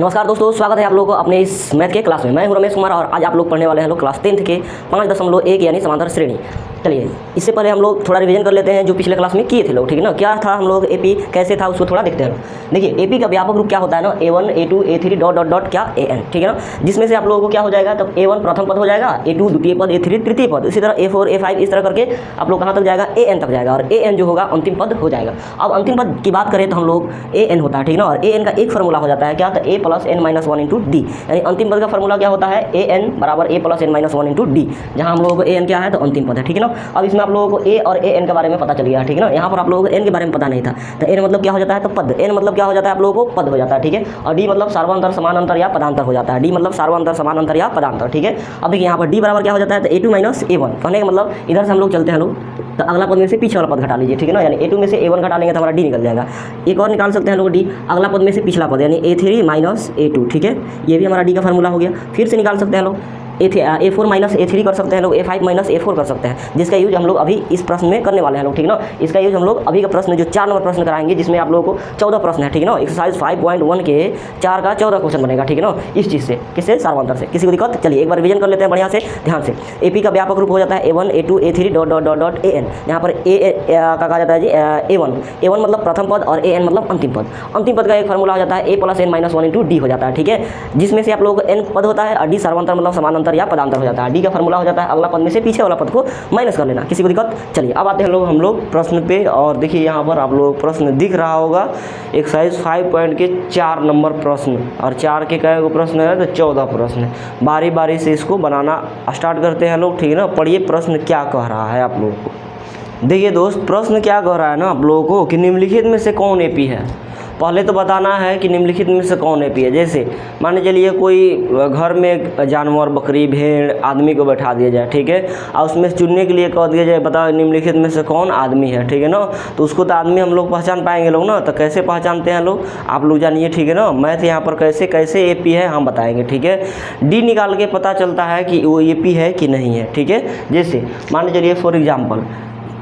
नमस्कार दोस्तों, स्वागत है आप लोगों को अपने इस मैथ के क्लास में। मैं हूं रमेश कुमार और आज आप लोग पढ़ने वाले हैं लोग क्लास 10th के 5.1 यानी समांतर श्रेणी। चलिए इससे पहले हम लोग थोड़ा रिवीजन कर लेते हैं जो पिछले क्लास में किए थे लोग, ठीक है ना। क्या था हम लोग एपी कैसे था उसको थोड़ा देखते हैं। देखिए एपी का व्यापक रूप क्या होता है ना, A1 A2 A3 dot dot dot क्या AN, ठीक है ना। जिसमें से आप लोगों को क्या हो जाएगा, तब A1 प्रथम पद हो जाएगा, A2 द्वितीय पद, A3 तृतीय पद, इसी तरह A4 A5 इस तरह करके आप लोग कहाँ तक जाएगा, AN तक जाएगा और AN जो होगा अंतिम पद हो जाएगा। अब अंतिम पद की बात करें तो हम लोग AN होता है, ठीक है ना। और AN का एक फॉर्मूला हो जाता है क्या, तो A + n-1 इंटू डी, यानी अंतिम पद का फॉर्मूला क्या होता है, AN बराबर A + n-1 इंटू डी, जहाँ हम लोगों को AN क्या है तो अंतिम पद है, ठीक है ना। अब इसमें आप लोगों को A और AN के बारे में पता चल गया, ठीक है ना। यहाँ पर आप लोगों को N के बारे में पता नहीं था, तो N मतलब क्या हो जाता है तो पद, N मतलब क्या हो जाता है आप लोगों को पद हो जाता है, ठीक है। और D मतलब सार्वंतर समानांतर या पदांतर हो जाता है, D मतलब सार्वंतर समानांतर या पदांतर, ठीक है। अब देखिए यहाँ पर D बराबर क्या हो जाता है तो A2 - A1, कहने का मतलब इधर से हम लोग चलते हैं लोग, तो अगला पद में से पीछे वाला पद घटा लीजिए, ठीक है ना। यानी A2 में से A1 घटा लेंगे तो हमारा D निकल जाएगा। एक और निकाल सकते हैं लोग D, अगला पद में से पिछला पद यानी A3 - A2, ठीक है। ये भी हमारा D का फार्मूला हो गया। फिर से निकाल सकते हैं लोग A4 - A3 कर सकते हैं लोग, A5 - A4 कर सकते हैं, जिसका यूज हम लोग अभी इस प्रश्न में करने वाले हैं लोग, ठीक है ना। इसका यूज हम लोग अभी का प्रश्न जो 4 नंबर प्रश्न कराएंगे, जिसमें आप लोगों को 14 प्रश्न है, ठीक है ना। एक्सरसाइज 5.1 के 4 का 14 क्वेश्चन बनेगा, ठीक है ना। इस चीज़ से किससे, सार्वंतर से। किसी को दिक्कत, चलिए एक बार रिवीजन कर लेते हैं बढ़िया से ध्यान से। एपी का व्यापक रूप हो जाता है A1 A2 A3 dot dot dot dot AN, यहाँ पर का कहा जाता है जी A1 मतलब प्रथम पद और AN मतलब अंतिम पद। अंतिम पद का एक फॉर्मूला हो जाता है A + n-1 इंटू डी हो जाता है, ठीक है। जिसमें से आप लोग N पद होता है और D सार्वंतर मतलब समानांतर या पदांतर हो जाता है। D का फॉर्मूला हो जाता है अगला पद में से पीछे वाला पद को माइनस कर लेना। किसी को दिक्कत, चलिए अब आते हैं लोग हम लोग प्रश्न पे। और देखिए यहाँ पर आप लोग प्रश्न दिख रहा होगा, एक्सरसाइज 5 पॉइंट के 4 नंबर प्रश्न, और 4 के कई प्रश्न है तो 14 प्रश्न। बारी बारी से इसको बनाना स्टार्ट करते हैं लोग, ठीक है ना। पढ़िए प्रश्न क्या कह रहा है आप लोगों को। देखिए दोस्त, प्रश्न क्या कह रहा है ना आप लोगों को कि निम्नलिखित में से कौन एपी है। पहले तो बताना है कि निम्नलिखित में से कौन एपी है। जैसे मान चलिए कोई घर में जानवर, बकरी, भेड़, आदमी को बैठा दिया जाए, ठीक है, और उसमें से चुनने के लिए कह दिया जाए बताओ निम्नलिखित में से कौन आदमी है, ठीक है ना। तो उसको तो आदमी हम लोग पहचान पाएंगे लोग ना, तो कैसे पहचानते हैं लोग आप लोग जानिए, ठीक है ना। मैथ यहाँ पर कैसे कैसे एपी है हम बताएंगे, ठीक है। डी निकाल के पता चलता है कि वो एपी है कि नहीं है, ठीक है। जैसे मान चलिए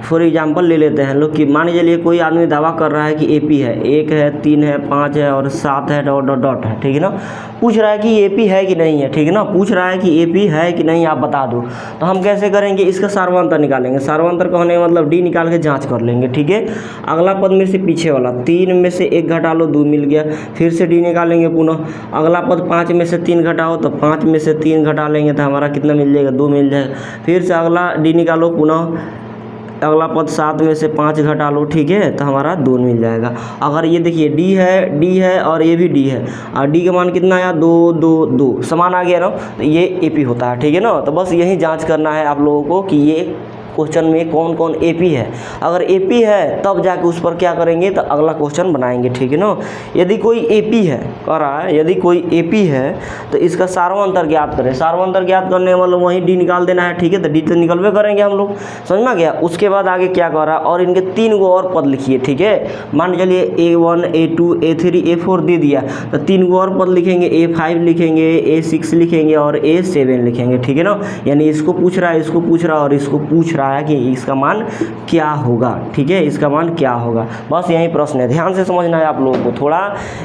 फॉर एग्जाम्पल ले लेते हैं लोग कि मान लीजिए कोई आदमी दावा कर रहा है कि एपी है, 1 है, 3 है, 5 है और 7 है डॉट डॉट डॉट है, ठीक है ना। पूछ रहा है कि एपी है कि नहीं है, ठीक है ना। पूछ रहा है कि एपी है कि नहीं आप बता दो। तो हम कैसे करेंगे, इसका सार्वंतर निकालेंगे। सार्वंतर कहने का मतलब डी निकाल के जांच कर लेंगे, ठीक है। अगला पद में से पीछे वाला 3 में से 1 घटा लो, 2 मिल गया। फिर से डी निकालेंगे पुनः। अगला पद 5 में से 3 घटाओ तो 5 में से 3 घटा लेंगे तो हमारा कितना मिल जाएगा, 2 मिल जाएगा। फिर से अगला डी निकालो पुनः, अगला पद 7 में से 5 घटा लो, ठीक है, तो हमारा 2 मिल जाएगा। अगर ये देखिए डी है और ये भी डी है और डी का मान कितना आया, 2 2 2 समान आ गया ना, तो ये एपी होता है, ठीक है ना। तो बस यही जांच करना है आप लोगों को कि ये क्वेश्चन में कौन कौन एपी है। अगर एपी है तब जाके उस पर क्या करेंगे तो अगला क्वेश्चन बनाएंगे, ठीक है ना। यदि कोई एपी है कह रहा है, यदि कोई एपी है तो इसका सार्वंतर ज्ञात करें। सार्वंतर ज्ञात करने मतलब वहीं डी निकाल देना है, ठीक है। तो डी तो निकलवे करेंगे हम लोग, समझ में गया। उसके बाद आगे क्या कह रहा है, और इनके 3 गो और पद लिखिए, ठीक है। मान चलिए A1 A2 A3 A4 दे दिया तो 3 गो और पद लिखेंगे, A5 लिखेंगे, A6 लिखेंगे और A7 लिखेंगे, ठीक है ना। यानी इसको पूछ रहा है, इसको पूछ रहा है और इसको पूछ रहा है कि इसका मान क्या होगा, ठीक है, इसका मान क्या होगा। बस यही प्रश्न है, ध्यान से समझना है आप लोगों को। थोड़ा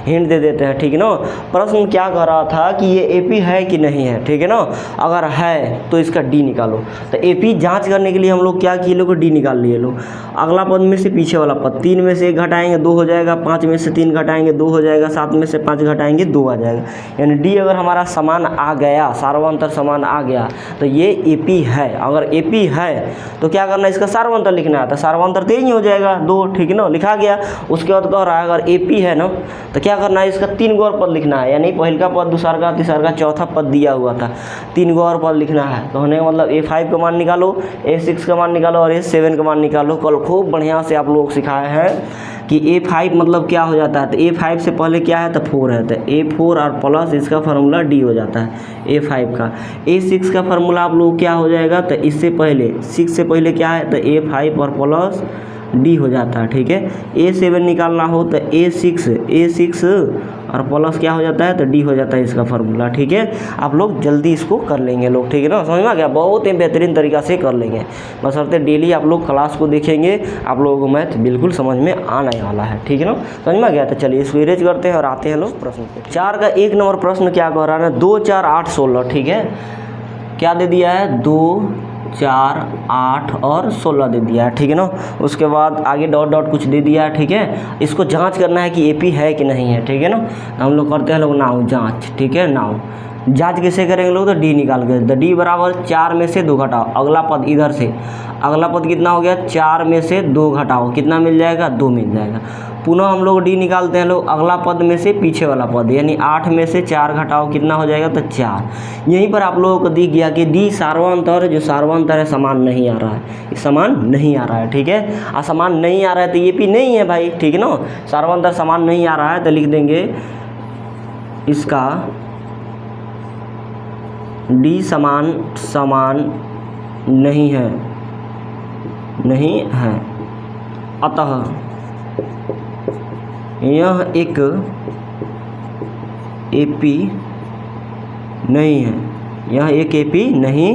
हिंट दे देते हैं, ठीक है ना। प्रश्न क्या कर रहा था कि ये एपी है कि नहीं है, ठीक है ना। अगर है तो इसका डी निकालो। तो एपी जांच करने के लिए हम लोग क्या किए लोग, डी निकाल लिए लोग। अगला पद में से पीछे वाला पद 3 में से 1 घटाएंगे 2 हो जाएगा, 5 में से 3 घटाएंगे 2 हो जाएगा, 7 में से 5 घटाएंगे 2 आ जाएगा। यानी डी अगर हमारा समान आ गया, सार्वंतर समान आ गया तो ये एपी है। अगर एपी है तो क्या करना है, इसका सार्वंतर लिखना है। तो सार्वंतर 3 ही हो जाएगा, 2, ठीक है ना, लिखा गया। उसके बाद कह रहा है अगर एपी है ना तो क्या करना है, इसका 3 गो और पद लिखना है। यानी पहला पद, दूसरा का, तीसरा का, चौथा पद दिया हुआ था, 3 गो और पद लिखना है। तो होने का मतलब A5 का मान निकालो, A6 का मान निकालो और A7 का मान निकालो। कल खूब बढ़िया से आप लोग सिखाए हैं कि A5 मतलब क्या हो जाता है। तो A5 से पहले क्या है तो 4 है, तो A4 और प्लस इसका फार्मूला D हो जाता है A5 का। A6 का फार्मूला आप लोग क्या हो जाएगा, तो इससे पहले 6 से पहले क्या है तो A5 और प्लस डी हो जाता है, ठीक है। A7 निकालना हो तो A6 और प्लस क्या हो जाता है तो डी हो जाता है इसका फार्मूला, ठीक है। आप लोग जल्दी इसको कर लेंगे लोग, ठीक है ना, समझ में आ गया, बहुत ही बेहतरीन तरीक़ा से कर लेंगे, बशर्ते डेली आप लोग क्लास को देखेंगे, आप लोगों को मैथ बिल्कुल समझ में आने वाला है, ठीक है ना, समझ में आ गया। तो चलिए इसको इरेज करते हैं और आते हैं लोग प्रश्न पे। 4 का 1 नंबर प्रश्न क्या कह रहा है, 2 4 8 16, ठीक है। क्या दे दिया है, 2 4 8 और 16 दे दिया है, ठीक है ना। उसके बाद आगे डॉट डॉट कुछ दे दिया है, ठीक है। इसको जांच करना है कि AP है कि नहीं है, ठीक है ना। तो हम लोग करते हैं लोग नाउ जांच, ठीक है। नाउ जांच कैसे करेंगे लोग, तो डी निकाल के, तो डी बराबर 4 में से 2 घटाओ, अगला पद इधर से, अगला पद कितना हो गया, 4 में से 2 घटाओ, कितना मिल जाएगा, 2 मिल जाएगा। पुनः हम लोग डी निकालते हैं लोग, अगला पद में से पीछे वाला पद, यानी 8 में से 4 घटाओ, कितना हो जाएगा, तो 4। यहीं पर आप लोगों को दिख गया कि डी सार्वंतर, जो सार्वंतर है समान नहीं आ रहा है, समान नहीं आ रहा है, ठीक है। समान नहीं आ रहा है तो AP नहीं है भाई, ठीक है ना। सार्वंतर समान नहीं आ रहा है तो लिख देंगे इसका डी समान नहीं है, अतः यह एक AP नहीं है, यह एक AP नहीं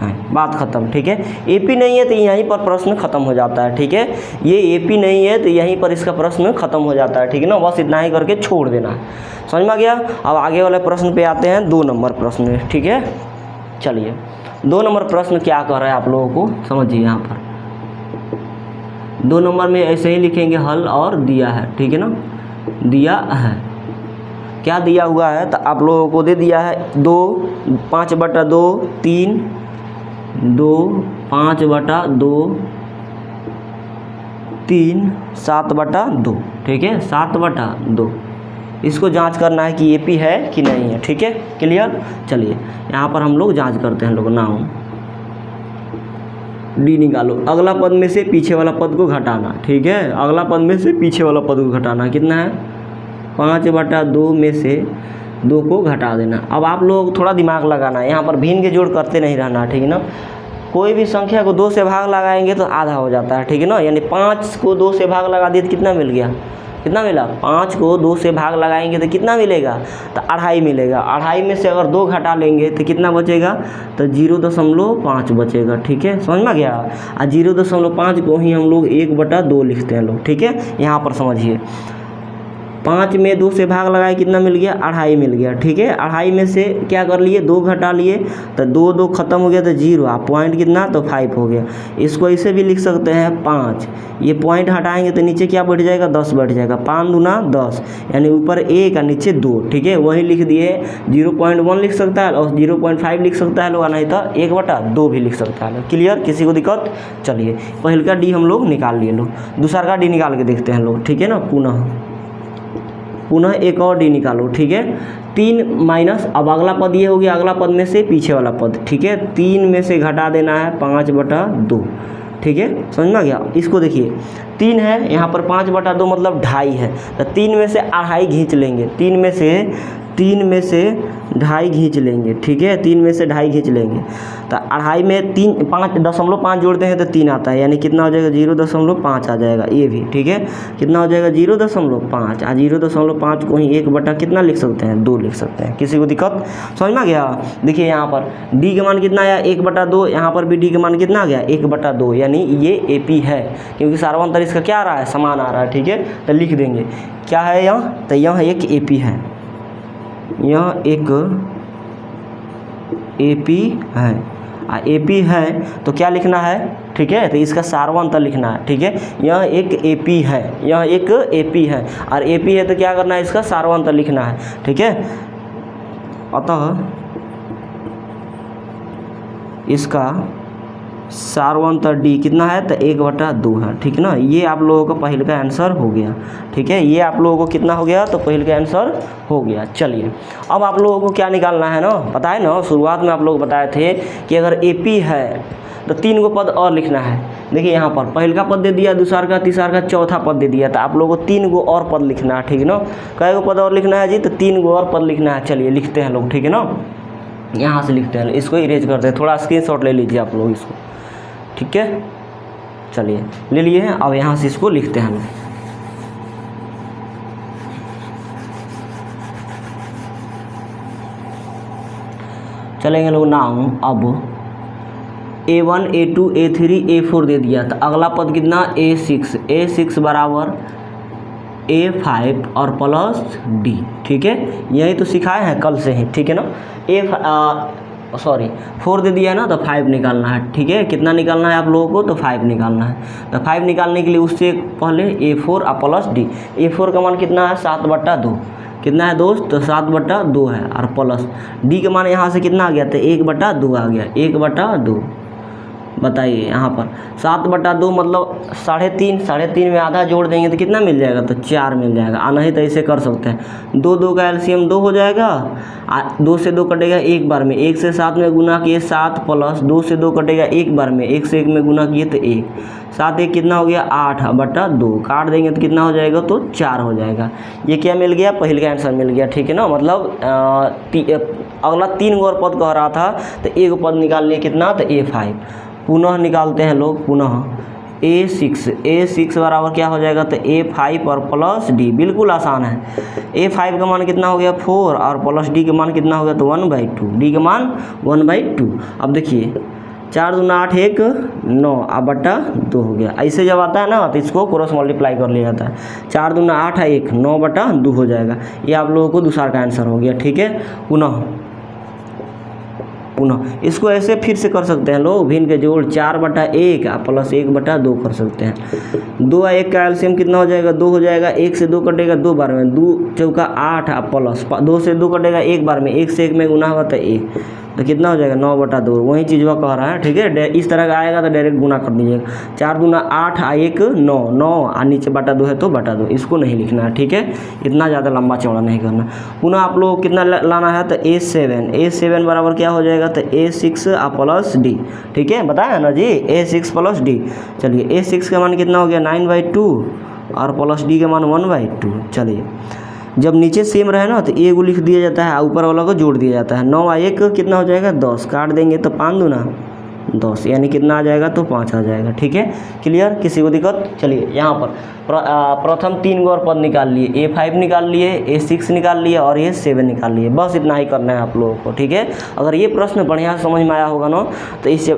है, बात ख़त्म, ठीक है। AP नहीं है तो यहीं पर प्रश्न ख़त्म हो जाता है, ठीक है। ये AP नहीं है तो यहीं पर इसका प्रश्न ख़त्म हो जाता है, ठीक है ना। बस इतना ही करके छोड़ देना है, समझ में आ गया। अब आगे वाले प्रश्न पे आते हैं, 2 नंबर प्रश्न, ठीक है। चलिए 2 नंबर प्रश्न क्या कह रहा है आप लोगों को समझिए। यहाँ पर 2 नंबर में ऐसे ही लिखेंगे हल और दिया है, ठीक है ना। दिया है, क्या दिया हुआ है तो आप लोगों को दे दिया है 2 5/2 3 2 5/2 3 7/2, ठीक है, 7/2। इसको जांच करना है कि AP है कि नहीं है, ठीक है, क्लियर। चलिए यहाँ पर हम लोग जांच करते हैं लोग, नाउ डी निकालो, अगला पद में से पीछे वाला पद को घटाना, ठीक है। अगला पद में से पीछे वाला पद को घटाना, कितना है, 5/2 में से 2 को घटा देना। अब आप लोग थोड़ा दिमाग लगाना है, यहाँ पर भिन्न के जोड़ करते नहीं रहना, ठीक है ना। कोई भी संख्या को 2 से भाग लगाएंगे तो आधा हो जाता है, ठीक है ना। यानी 5 को 2 से भाग लगा दिए तो कितना मिल गया, कितना मिला, 5 को 2 से भाग लगाएंगे तो कितना मिलेगा, तो 2.5 मिलेगा। 2.5 में से अगर 2 घटा लेंगे तो कितना बचेगा, तो 0.5 बचेगा, ठीक है, समझ में गया। और 0.5 को ही हम लोग 1/2 लिखते हैं लोग, ठीक है। यहाँ पर समझिए 5 में 2 से भाग लगाए कितना मिल गया, 2.5 मिल गया, ठीक है। 2.5 में से क्या कर लिए, 2 घटा लिए तो 2 खत्म हो गया तो 0, आप पॉइंट कितना, तो 5 हो गया। इसको ऐसे भी लिख सकते हैं 5, ये पॉइंट हटाएंगे तो नीचे क्या बैठ जाएगा, 10 बैठ जाएगा, 5 दूना 10, यानी ऊपर 1 और नीचे 2, ठीक है। वही लिख दिए, 0.1 लिख सकता है और 0.5 लिख सकता है लोग, नहीं तो 1/2 भी लिख सकता है। क्लियर, किसी को दिक्कत। चलिए पहले का डी हम लोग निकाल लिए लोग, दूसरा का डी निकाल के देखते हैं लोग, ठीक है ना। पुनः एक और डी निकालो, ठीक है। 3 माइनस, अब अगला पद ये हो गया, अगला पद में से पीछे वाला पद, ठीक है। 3 में से घटा देना है 5/2, ठीक है, समझ में आ गया। इसको देखिए 3 है, यहाँ पर 5/2 मतलब 2.5 है, तो 3 में से 2.5 खींच लेंगे, 3 में से 2.5 खींच लेंगे, ठीक है। 3 में से 2.5 खींच लेंगे तो 2.5 में 5.5 जोड़ते हैं तो 3 आता है, यानी कितना हो जाएगा, 0.5 आ जाएगा, ये भी, ठीक है। कितना हो जाएगा, 0.5। 0.5 को ही 1 कितना लिख सकते हैं, 2 लिख सकते हैं। किसी को दिक्कत, समझ में आ गया। देखिए यहाँ पर डी का मान कितना आया, 1/2, यहाँ पर भी डी का मान कितना आ गया, 1/2, यानी ये AP है, क्योंकि सार्वंतर इसका क्या आ रहा है, समान आ रहा है, ठीक है। तो लिख देंगे क्या है यहाँ, तो यह एक AP है, यह एक AP है। AP है तो क्या लिखना है, ठीक है, तो इसका सार्वंतर लिखना है, ठीक है। यह एक AP है, यह एक AP है, और AP है तो क्या करना है, इसका सार्वंतर लिखना है, ठीक है। अतः इसका सार्वंतर डी कितना है, तो 1/2 है, ठीक है ना। ये आप लोगों का पहले का आंसर हो गया, ठीक है। ये आप लोगों को कितना हो गया, तो पहले का आंसर हो गया। चलिए अब आप लोगों को क्या निकालना है ना, पता है ना, शुरुआत में आप लोग बताए थे कि अगर AP है तो 3 गो पद और लिखना है। देखिए यहाँ पर पहले का पद दे दिया, दूसरा का, तीसरा का, चौथा पद दे दिया, तो आप लोगों को 3 गो और पद लिखना है, ठीक है ना। कै गो पद और लिखना है जी, तो 3 गो और पद लिखना है। चलिए लिखते हैं लोग, ठीक है ना, यहाँ से लिखते हैं, इसको इरेज करते हैं, थोड़ा स्क्रीनशॉट ले लीजिए आप लोग इसको, ठीक है। चलिए ले लिए हैं। अब यहाँ से इसको लिखते हैं हम। चलेंगे लोग नाउ। अब A1 A2 A3 A4 दे दिया, तो अगला पद कितना A6 बराबर A5 और प्लस D, ठीक है। यही तो सिखाए हैं कल से ही, ठीक है ना। 4 दे दिया है ना, तो 5 निकालना है, ठीक है। कितना निकालना है आप लोगों को, तो 5 निकालना है। तो 5 निकालने के लिए उससे पहले A4 और प्लस D। A4 का मान कितना है 7/2, कितना है दोस्त, तो 7/2 है, और प्लस D का मान यहाँ से कितना आ गया, तो 1/2 आ गया, 1/2। बताइए यहाँ पर 7/2 मतलब 3.5 में आधा जोड़ देंगे तो कितना मिल जाएगा, तो 4 मिल जाएगा। आ नहीं तो ऐसे कर सकते हैं, 2 का एलसीएम 2 हो जाएगा, 2 से 2 कटेगा एक बार में, 1 से 7 में गुना किए 7 प्लस 2 से 2 कटेगा एक बार में, 1 से 1 में गुना किए तो 1, 7 1 कितना हो गया 8/2, काट देंगे तो कितना हो जाएगा, तो 4 हो जाएगा। ये क्या मिल गया, पहले का आंसर मिल गया, ठीक है ना। मतलब अगला 3 और पद कह रहा था, तो एक पद निकाल लिए कितना, तो A5। पुनः निकालते हैं लोग, पुनः A6 बराबर क्या हो जाएगा, तो A5 और प्लस D। बिल्कुल आसान है। A5 का मान कितना हो गया 4 और प्लस D का मान कितना हो गया, तो 1/2, D का मान 1/2। अब देखिए 4 दूना 8 1 9 2 हो गया। ऐसे जब आता है ना, तो इसको क्रॉस मल्टीप्लाई कर लिया जाता है। 4 दूना 8 1 9/2 हो जाएगा। ये आप लोगों को दूसरा का आंसर हो गया, ठीक है। पुनः इसको ऐसे फिर से कर सकते हैं लोग, भिन्न के जोड़ 4/1 प्लस 1/2 कर सकते हैं। 2 और 1 का एलसीएम कितना हो जाएगा, 2 हो जाएगा, 1 से 2 कटेगा 2 बार में, 2 चौका 8 प्लस 2 से 2 कटेगा एक बार में, 1 से 1 में गुना होगा तो 1, तो कितना हो जाएगा 9/2। वही चीज़ वह कह रहा है, ठीक है। इस तरह का आएगा तो डायरेक्ट गुना कर दीजिएगा। 4 दूना 8 1 9 9 और नीचे /2 है तो /2, इसको नहीं लिखना है, ठीक है। इतना ज़्यादा लंबा चौड़ा नहीं करना। पुनः आप लोग को कितना लाना है, तो A7 बराबर क्या हो जाएगा, तो A6 प्लस D, ठीक है। बताया ना जी, A6 प्लस D। चलिए A6 का मान कितना हो गया 9/2 और प्लस D का मान 1/2। चलिए जब नीचे सेम रहे ना, तो A को लिख दिया जाता है, ऊपर वाला को जोड़ दिया जाता है। 9 और 1 कितना हो जाएगा 10, काट देंगे तो 5 दूना 10, यानी कितना आ जाएगा, तो 5 आ जाएगा, ठीक है। क्लियर, किसी को दिक्कत। चलिए यहाँ पर प्रथम 3 और पद निकाल लिए, A5 निकाल लिए, A6 निकाल लिए और A7 निकाल लिए। बस इतना ही करना है आप लोगों को, ठीक है। अगर ये प्रश्न बढ़िया समझ में आया होगा ना, तो इस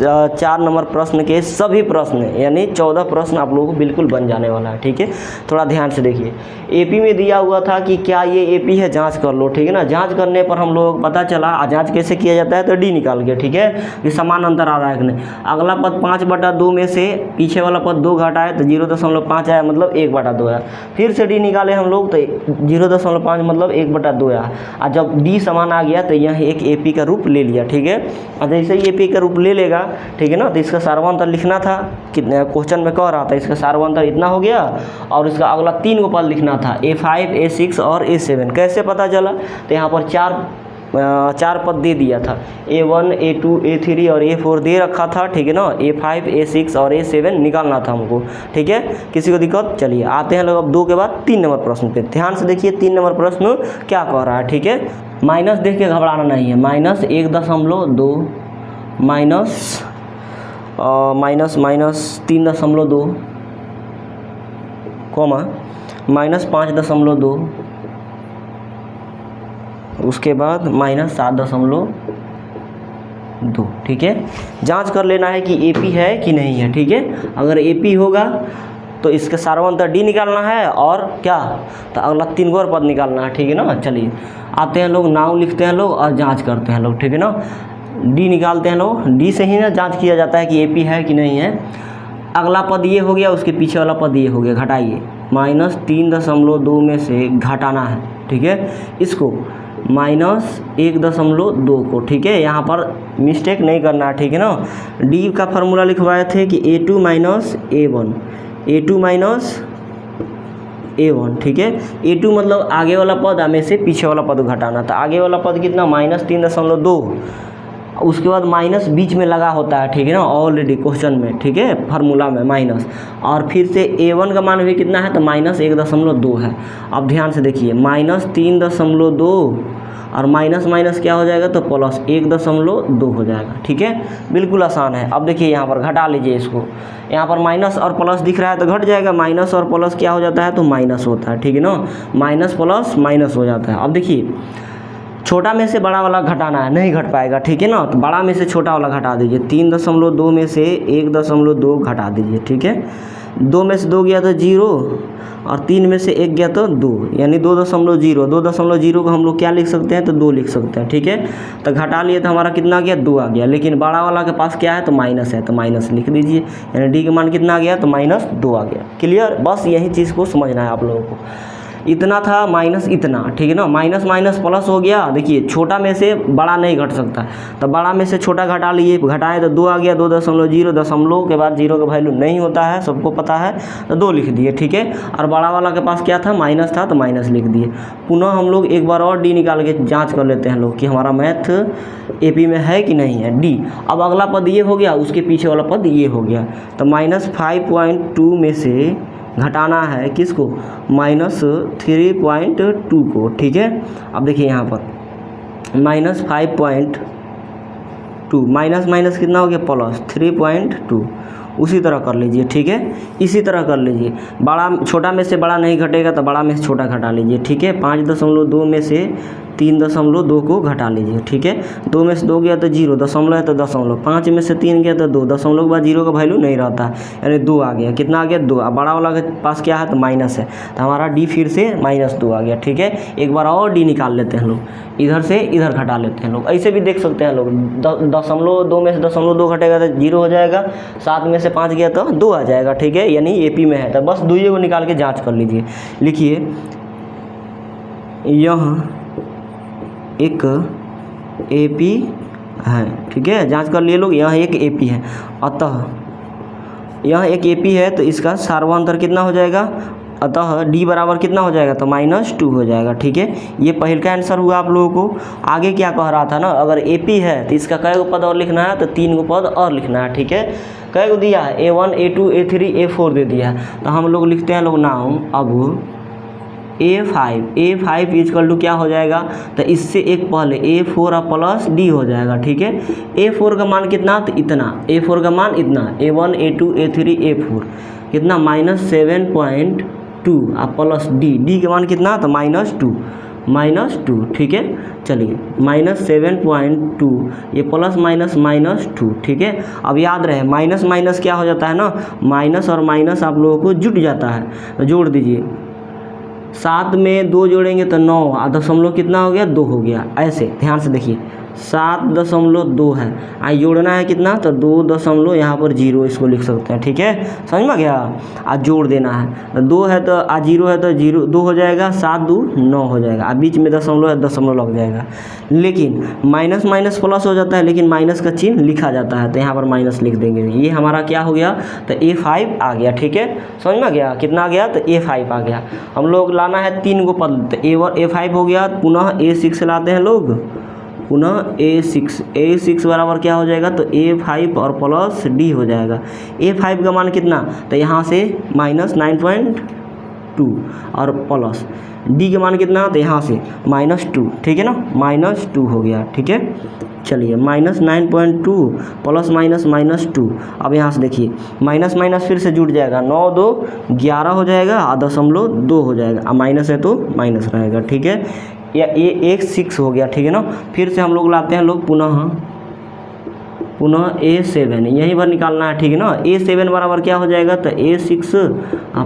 4 नंबर प्रश्न के सभी प्रश्न यानी 14 प्रश्न आप लोगों को बिल्कुल बन जाने वाला है, ठीक है। थोड़ा ध्यान से देखिए, AP में दिया हुआ था कि क्या ये AP है, जाँच कर लो, ठीक है ना। जाँच करने पर हम लोग पता चला, जाँच कैसे किया जाता है, तो D निकाल के, ठीक है, कि समान अंतर आ रहा है कि नहीं। अगला पद 5/2 में से पीछे वाला पद 2 घटाए तो 0.5 आया, मतलब 1/2 आया। फिर से D निकाले हम लोग, तो 0.5 मतलब 1/2 आया। और जब D समान आ गया तो यह एक AP का रूप ले लिया, ठीक है। और जैसे ही AP का रूप ले लेगा, ठीक है ना, तो इसका सार्वंतर लिखना था, कितने क्वेश्चन में कह रहा था, इसका सार्वंतर इतना हो गया, और इसका अगला 3 को पद लिखना था, A5 A6 और A7। कैसे पता चला, तो यहाँ पर 4 पद दे दिया था, A1 A2 A3 और A4 दे रखा था, ठीक है ना। A5 A6 और A7 निकालना था हमको, ठीक है। किसी को दिक्कत। चलिए आते हैं लोग अब 2 के बाद 3 नंबर प्रश्न पे। ध्यान से देखिए 3 नंबर प्रश्न क्या कह रहा है, ठीक है। माइनस देख के घबराना नहीं है, -1.2 -3.2 कॉमा -5.2, उसके बाद -7.2, ठीक है। जांच कर लेना है कि AP है कि नहीं है, ठीक है। अगर AP होगा तो इसका सार्वंतर D निकालना है, और क्या, तो अगला 3 और पद निकालना है, ठीक है ना। चलिए आते हैं लोग, नाम लिखते हैं लोग और जांच करते हैं लोग, ठीक है ना। D निकालते हैं लोग, D से ही ना जांच किया जाता है कि AP है कि नहीं है। अगला पद ये हो गया, उसके पीछे वाला पद ये हो गया, घटाइए। -3.2 में से घटाना है, ठीक है। इसको -1.2 को, ठीक है। यहाँ पर मिस्टेक नहीं करना है, ठीक है ना। D का फार्मूला लिखवाए थे कि A2 A1, ठीक है। A2 मतलब आगे वाला पद में से पीछे वाला पद घटाना। तो आगे वाला पद कितना -3.2, उसके बाद माइनस बीच में लगा होता है, ठीक है ना, ऑलरेडी क्वेश्चन में, ठीक है, फार्मूला में माइनस। और फिर से A1 का मान भी कितना है, तो -1.2 है। अब ध्यान से देखिए, -3.2 और माइनस माइनस क्या हो जाएगा, तो प्लस 1.2 हो जाएगा। ठीक है, बिल्कुल आसान है। अब देखिए यहाँ पर घटा लीजिए इसको, यहाँ पर माइनस और प्लस दिख रहा है तो घट जाएगा, माइनस और प्लस क्या हो जाता है, तो माइनस होता है। ठीक है ना, माइनस प्लस माइनस हो जाता है। अब देखिए छोटा में से बड़ा वाला घटाना है, नहीं घट पाएगा। ठीक है ना, तो बड़ा में से छोटा वाला घटा दीजिए। 3.2 में से 1.2 घटा दीजिए। ठीक है, 2 में से 2 गया तो 0 और 3 में से 1 गया तो 2, यानी 2.0। 2.0 को हम लोग क्या लिख सकते हैं, तो 2 लिख सकते हैं। ठीक है, तो घटा लिए तो हमारा कितना आ गया, 2 आ गया। लेकिन बड़ा वाला के पास क्या है, तो माइनस है, तो माइनस लिख दीजिए, यानी डी का मान कितना आ गया, तो -2 आ गया। क्लियर, बस यही चीज़ को समझना है आप लोगों को। इतना था माइनस इतना। ठीक है ना, माइनस माइनस प्लस हो गया। देखिए छोटा में से बड़ा नहीं घट सकता, तो बड़ा में से छोटा घटा लिए, घटाए तो 2 आ गया। 2.0 दशमलव के बाद 0 का वैल्यू नहीं होता है, सबको पता है, तो 2 लिख दिए। ठीक है, और बड़ा वाला के पास क्या था, माइनस था, तो माइनस लिख दिए। पुनः हम लोग एक बार और डी निकाल के जाँच कर लेते हैं लोग कि हमारा मैथ AP में है कि नहीं है, डी। अब अगला पद ये हो गया, उसके पीछे वाला पद ये हो गया, तो -5.2 में से घटाना है किसको, -3.2 को। ठीक है, अब देखिए यहाँ पर -5.2 माइनस माइनस कितना हो गया, +3.2। उसी तरह कर लीजिए। ठीक है, इसी तरह कर लीजिए। बड़ा छोटा में से बड़ा नहीं घटेगा तो बड़ा में से छोटा घटा लीजिए। ठीक है, 5.2 में से 3.2 को घटा लीजिए। ठीक है, 2 में से 2 गया तो 0, दशमलव है तो दशमलव, 5 में से 3 गया तो 2, दशमलव के बाद 0 का वैल्यू नहीं रहता है, यानी 2 आ गया। कितना आ गया, 2। अब बड़ा वाला के पास क्या है, तो माइनस है, तो हमारा डी फिर से -2 आ गया। ठीक है, एक बार और डी निकाल लेते हैं लोग, इधर से इधर घटा लेते हैं लोग। ऐसे भी देख सकते हैं लोग, 2 में से 2 घटेगा तो 0 हो जाएगा, 7 में से 5 गया तो 2 आ जाएगा। ठीक है, यानी AP में है, तो बस 2 को निकाल के जाँच कर लीजिए। लिखिए, यह एक AP है। ठीक है, जांच कर लिए लोग, यह एक AP है, अतः यह एक AP है, तो इसका सार्वधातुक कितना हो जाएगा, अतः D बराबर कितना हो जाएगा, तो -2 हो जाएगा। ठीक है, ये पहले का आंसर हुआ आप लोगों को। आगे क्या कह रहा था ना, अगर AP है तो इसका कै गो पद और लिखना है, तो 3 गो पद और लिखना है। ठीक है, कै गो दिया है, A1 A2 A3 A4 दे दिया है, तो हम लोग लिखते हैं लोग नाम अब A5 इजकल टू क्या हो जाएगा, तो इससे एक पहले A4 प्लस D हो जाएगा। ठीक है, A4 का मान कितना, तो इतना, A4 का मान इतना, A1 A2 A3 A4 कितना, -7.2 प्लस D का मान कितना, तो -2। ठीक है, चलिए -7.2, ये प्लस माइनस -2। ठीक है, अब याद रहे माइनस माइनस क्या हो जाता है ना, माइनस और माइनस आप लोगों को जुट जाता है, तो जोड़ दीजिए। 7 में 2 जोड़ेंगे तो 9, दशमलव कितना हो गया, 2 हो गया। ऐसे ध्यान से देखिए, 7.2 है, आई जोड़ना है कितना, तो 2 यहाँ पर 0 इसको लिख सकते हैं। ठीक है, समझ में गया, आज जोड़ देना है, तो 2 है तो 0 है तो 0 2 हो जाएगा, 7 2 9 हो जाएगा, अब बीच में दशमलव है, दशमलव लग जाएगा। लेकिन माइनस माइनस प्लस हो जाता है, लेकिन माइनस का चिन्ह लिखा जाता है, तो यहाँ पर माइनस लिख देंगे। ये हमारा क्या हो गया, तो A5 आ गया। ठीक है, समझ में गया, कितना आ गया, तो A5 आ गया। हम लोग लाना है 3 गो पद, तो A5 हो गया, पुनः A6 लाते हैं लोग, पुनः A6 बराबर क्या हो जाएगा, तो A5 और प्लस D हो जाएगा। A5 का मान कितना, तो यहाँ से -9.2 और प्लस D का मान कितना, तो यहाँ से -2। ठीक है ना, -2 हो गया। ठीक है, चलिए -9.2 प्लस -2। अब यहाँ से देखिए माइनस माइनस फिर से जुड़ जाएगा, 9 2 11 हो जाएगा, 0.2 हो जाएगा, अब माइनस है तो माइनस रहेगा। ठीक है, या A6 हो गया। ठीक है ना, फिर से हम लोग लाते हैं लोग पुनः A7, यहीं पर निकालना है। ठीक है ना, A7 बराबर क्या हो जाएगा, तो A6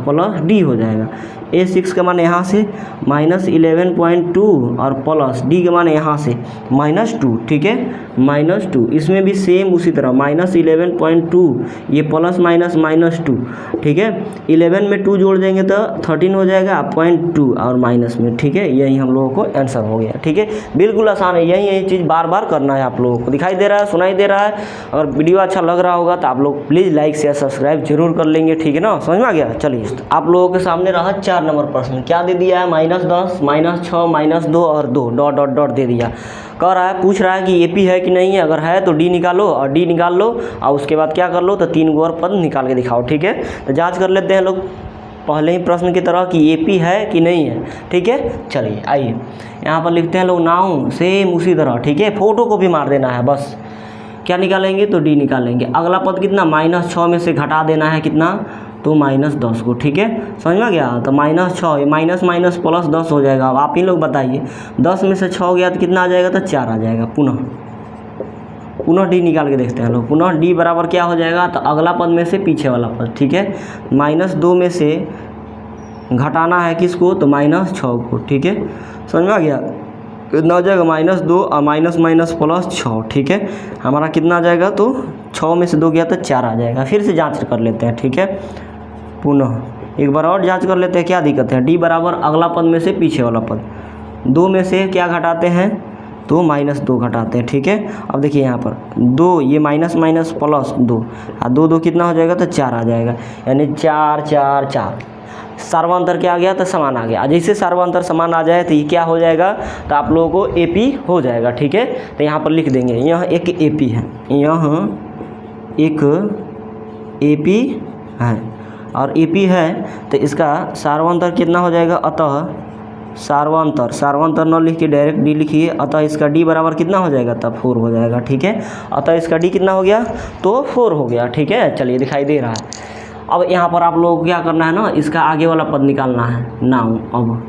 प्लस D हो जाएगा। A6 का मान यहाँ से -11.2 और प्लस D का मान यहाँ से -2। ठीक है, -2, इसमें भी सेम उसी तरह -11.2, ये प्लस माइनस -2। ठीक है, 11 में 2 जोड़ देंगे तो 13 हो जाएगा, 0.2 और माइनस में। ठीक है, यही हम लोगों को आंसर हो गया। ठीक है, बिल्कुल आसान है, यही चीज़ बार बार करना है आप लोगों को। दिखाई दे रहा है, सुनाई दे रहा है। अगर वीडियो अच्छा लग रहा होगा तो आप लोग प्लीज़ लाइक शेयर सब्सक्राइब जरूर कर लेंगे। ठीक है ना, समझ में आ गया। चलिए, आप लोगों के सामने रहा 4 नंबर प्रश्न, क्या दे दिया है, -10 -6 -2 और 2 डॉट डॉट डॉट दे दिया। कह रहा है, पूछ रहा है कि AP है कि नहीं है, अगर है तो D निकालो, और D निकाल लो और उसके बाद क्या कर लो, तो 3 गो और पद निकाल के दिखाओ। ठीक है, तो जांच कर लेते हैं लोग। पहले ही प्रश्न की तरह कि AP है कि नहीं है, ठीक है। चलिए आइए यहाँ पर लिखते हैं लोग नाउन, सेम उसी तरह, ठीक है। फोटो को भी मार देना है, बस क्या निकालेंगे तो D निकालेंगे। अगला पद कितना, -6 में से घटा देना है कितना, तो -10 को, ठीक है। समझ में गया, तो -6 माइनस माइनस प्लस 10 हो जाएगा। अब आप ही लोग बताइए 10 में से 6 गया तो कितना आ जाएगा, तो 4 आ जाएगा। पुनः D निकाल के देखते हैं लोग। पुनः D बराबर क्या हो जाएगा, तो अगला पद में से पीछे वाला पद, ठीक है। -2 में से घटाना है किसको, तो -6 को, ठीक है। समझ में आ गया, कितना हो जाएगा -2 और माइनस माइनस प्लस 6, ठीक है। हमारा कितना आ जाएगा, तो 6 में से 2 गया तो 4 आ जाएगा। फिर से जांच कर लेते हैं, ठीक है। पुनः एक बार और जांच कर लेते हैं, क्या दिक्कत है। D बराबर अगला पद में से पीछे वाला पद, 2 में से क्या घटाते हैं, तो -2 घटाते हैं, ठीक है। अब देखिए यहाँ पर 2, ये माइनस माइनस प्लस 2 और 2 कितना हो जाएगा, तो 4 आ जाएगा। यानी 4 4 4 सर्वांतर क्या आ गया, तो समान आ गया। जैसे सर्वांतर समान आ जाए तो ये क्या हो जाएगा, तो आप लोगों को AP हो जाएगा, ठीक है। तो यहाँ पर लिख देंगे, यह एक AP है, यह एक AP है और AP है तो इसका सर्वांतर कितना हो जाएगा, अतः सर्वांतर न लिख के डायरेक्ट D लिखिए। अतः इसका D बराबर कितना हो जाएगा, तब 4 हो जाएगा, ठीक है। अतः इसका D कितना हो गया, तो 4 हो गया, ठीक है। चलिए दिखाई दे रहा है। अब यहाँ पर आप लोगों को क्या करना है ना, इसका आगे वाला पद निकालना है, नाउन। अब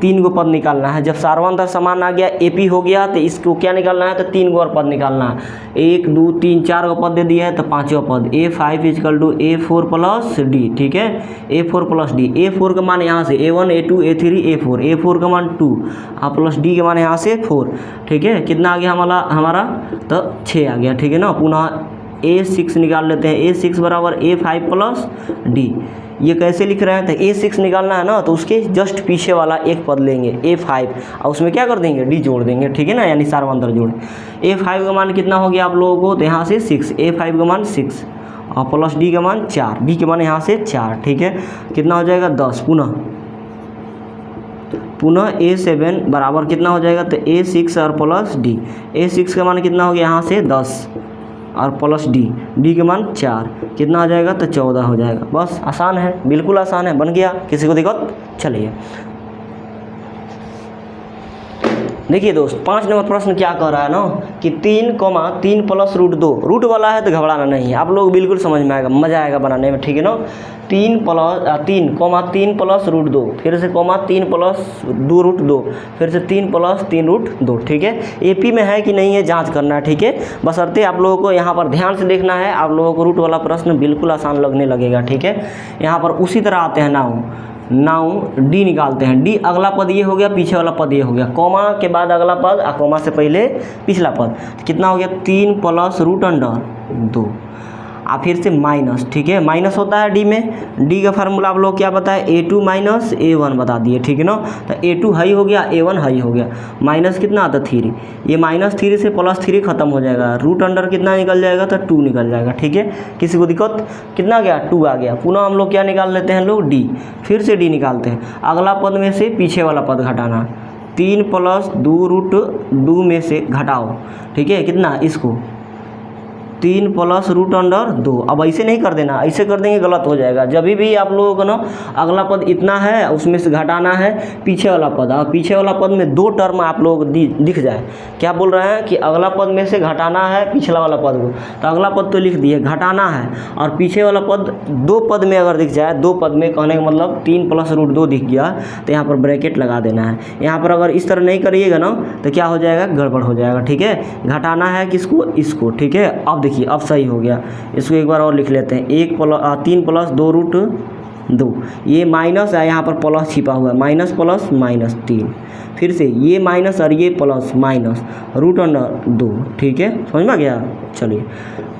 3 गो पद निकालना है। जब सर्वांतर समान आ गया, AP हो गया, तो इसको क्या निकालना है, तो 3 गो और पद निकालना है। 1 2 3 4 गो पद दे दिया है, तो 5वां पद A5 = A4 + D, ठीक है। A4 + D, A4 का मान यहाँ से A1 A2 A3 A4, A4 का मान 2 और प्लस D के मान यहाँ से 4, ठीक है। कितना आ गया हमारा, तो 6 आ गया, ठीक है ना। पुनः A6 निकाल लेते हैं। A6 बराबर A5 + D। ये कैसे लिख रहे हैं, तो A6 निकालना है ना, तो उसके जस्ट पीछे वाला एक पद लेंगे A5 और उसमें क्या कर देंगे, D जोड़ देंगे, ठीक है ना, यानी सर्वांतर जोड़। A5 का मान कितना हो गया आप लोगों को, तो यहाँ से 6, A5 का मान 6 और प्लस D का मान 4, D के मान यहाँ से 4, ठीक है। कितना हो जाएगा, 10। पुनः A7 बराबर कितना हो जाएगा, तो A6 और प्लस D। A6 का मान कितना हो गया, यहाँ से 10 और प्लस D के मान 4, कितना आ जाएगा, तो 14 हो जाएगा। बस आसान है, बिल्कुल आसान है, बन गया, किसी को दिक्कत। चलिए देखिए दोस्त, 5 नंबर प्रश्न क्या कह रहा है ना, कि 3, 3 + √2, रूट वाला है तो घबराना नहीं है, आप लोग बिल्कुल समझ में आएगा, मज़ा आएगा बनाने में, ठीक है ना। 3, 3 + √2, फिर से 3 + 2 √2, फिर से 3 + 3 √2, ठीक है। AP में है कि नहीं है जांच करना है, ठीक है। बशर्ते आप लोगों को यहाँ पर ध्यान से देखना है, आप लोगों को रूट वाला प्रश्न बिल्कुल आसान लगने लगेगा, ठीक है। यहाँ पर उसी तरह आते हैं नाउन D निकालते हैं। D अगला पद ये हो गया, पीछे वाला पद ये हो गया, कॉमा के बाद अगला पद और कॉमा से पहले पिछला पद, कितना हो गया, 3 + √2 और फिर से माइनस, ठीक है। माइनस होता है D में, D का फार्मूला आप लोग क्या बताए, A2 - A1 बता दिए, ठीक है ना। तो A2 हाई हो गया, A1 हाई हो गया, माइनस कितना आता, 3, ये -3 से +3 खत्म हो जाएगा, √अंडर कितना निकल जाएगा, तो 2 निकल जाएगा, ठीक है। किसी को दिक्कत, कितना आ गया, 2 आ गया। पुनः हम लोग क्या निकाल लेते हैं लोग, D, फिर से D निकालते हैं। अगला पद में से पीछे वाला पद घटाना, 3 + 2 √2 में से घटाओ, ठीक है, कितना, इसको 3 + √2। अब ऐसे नहीं कर देना, ऐसे कर देंगे गलत हो जाएगा। जब भी आप लोगों को ना अगला पद इतना है, उसमें से घटाना है पीछे वाला पद, और पीछे वाला पद में 2 टर्म आप लोगों को दिख जाए, क्या बोल रहे हैं कि अगला पद में से घटाना है पिछला वाला पद को, तो अगला पद तो लिख दिए, घटाना है, और पीछे वाला पद 2 पद में अगर दिख जाए, 2 पद में कहने का मतलब 3 + √2 दिख गया, तो यहाँ पर ब्रैकेट लगा देना है। यहाँ पर अगर इस तरह नहीं करिएगा ना, तो क्या हो जाएगा, गड़बड़ हो जाएगा, ठीक है। घटाना है किसको, इसको, ठीक है। अब देखिए, अब सही हो गया। इसको एक बार और लिख लेते हैं, 3 + 2 √2, ये माइनस है, यहाँ पर प्लस छिपा हुआ है, माइनस प्लस -3, फिर से ये माइनस और ये प्लस माइनस √2, ठीक है, समझ में आ गया। चलिए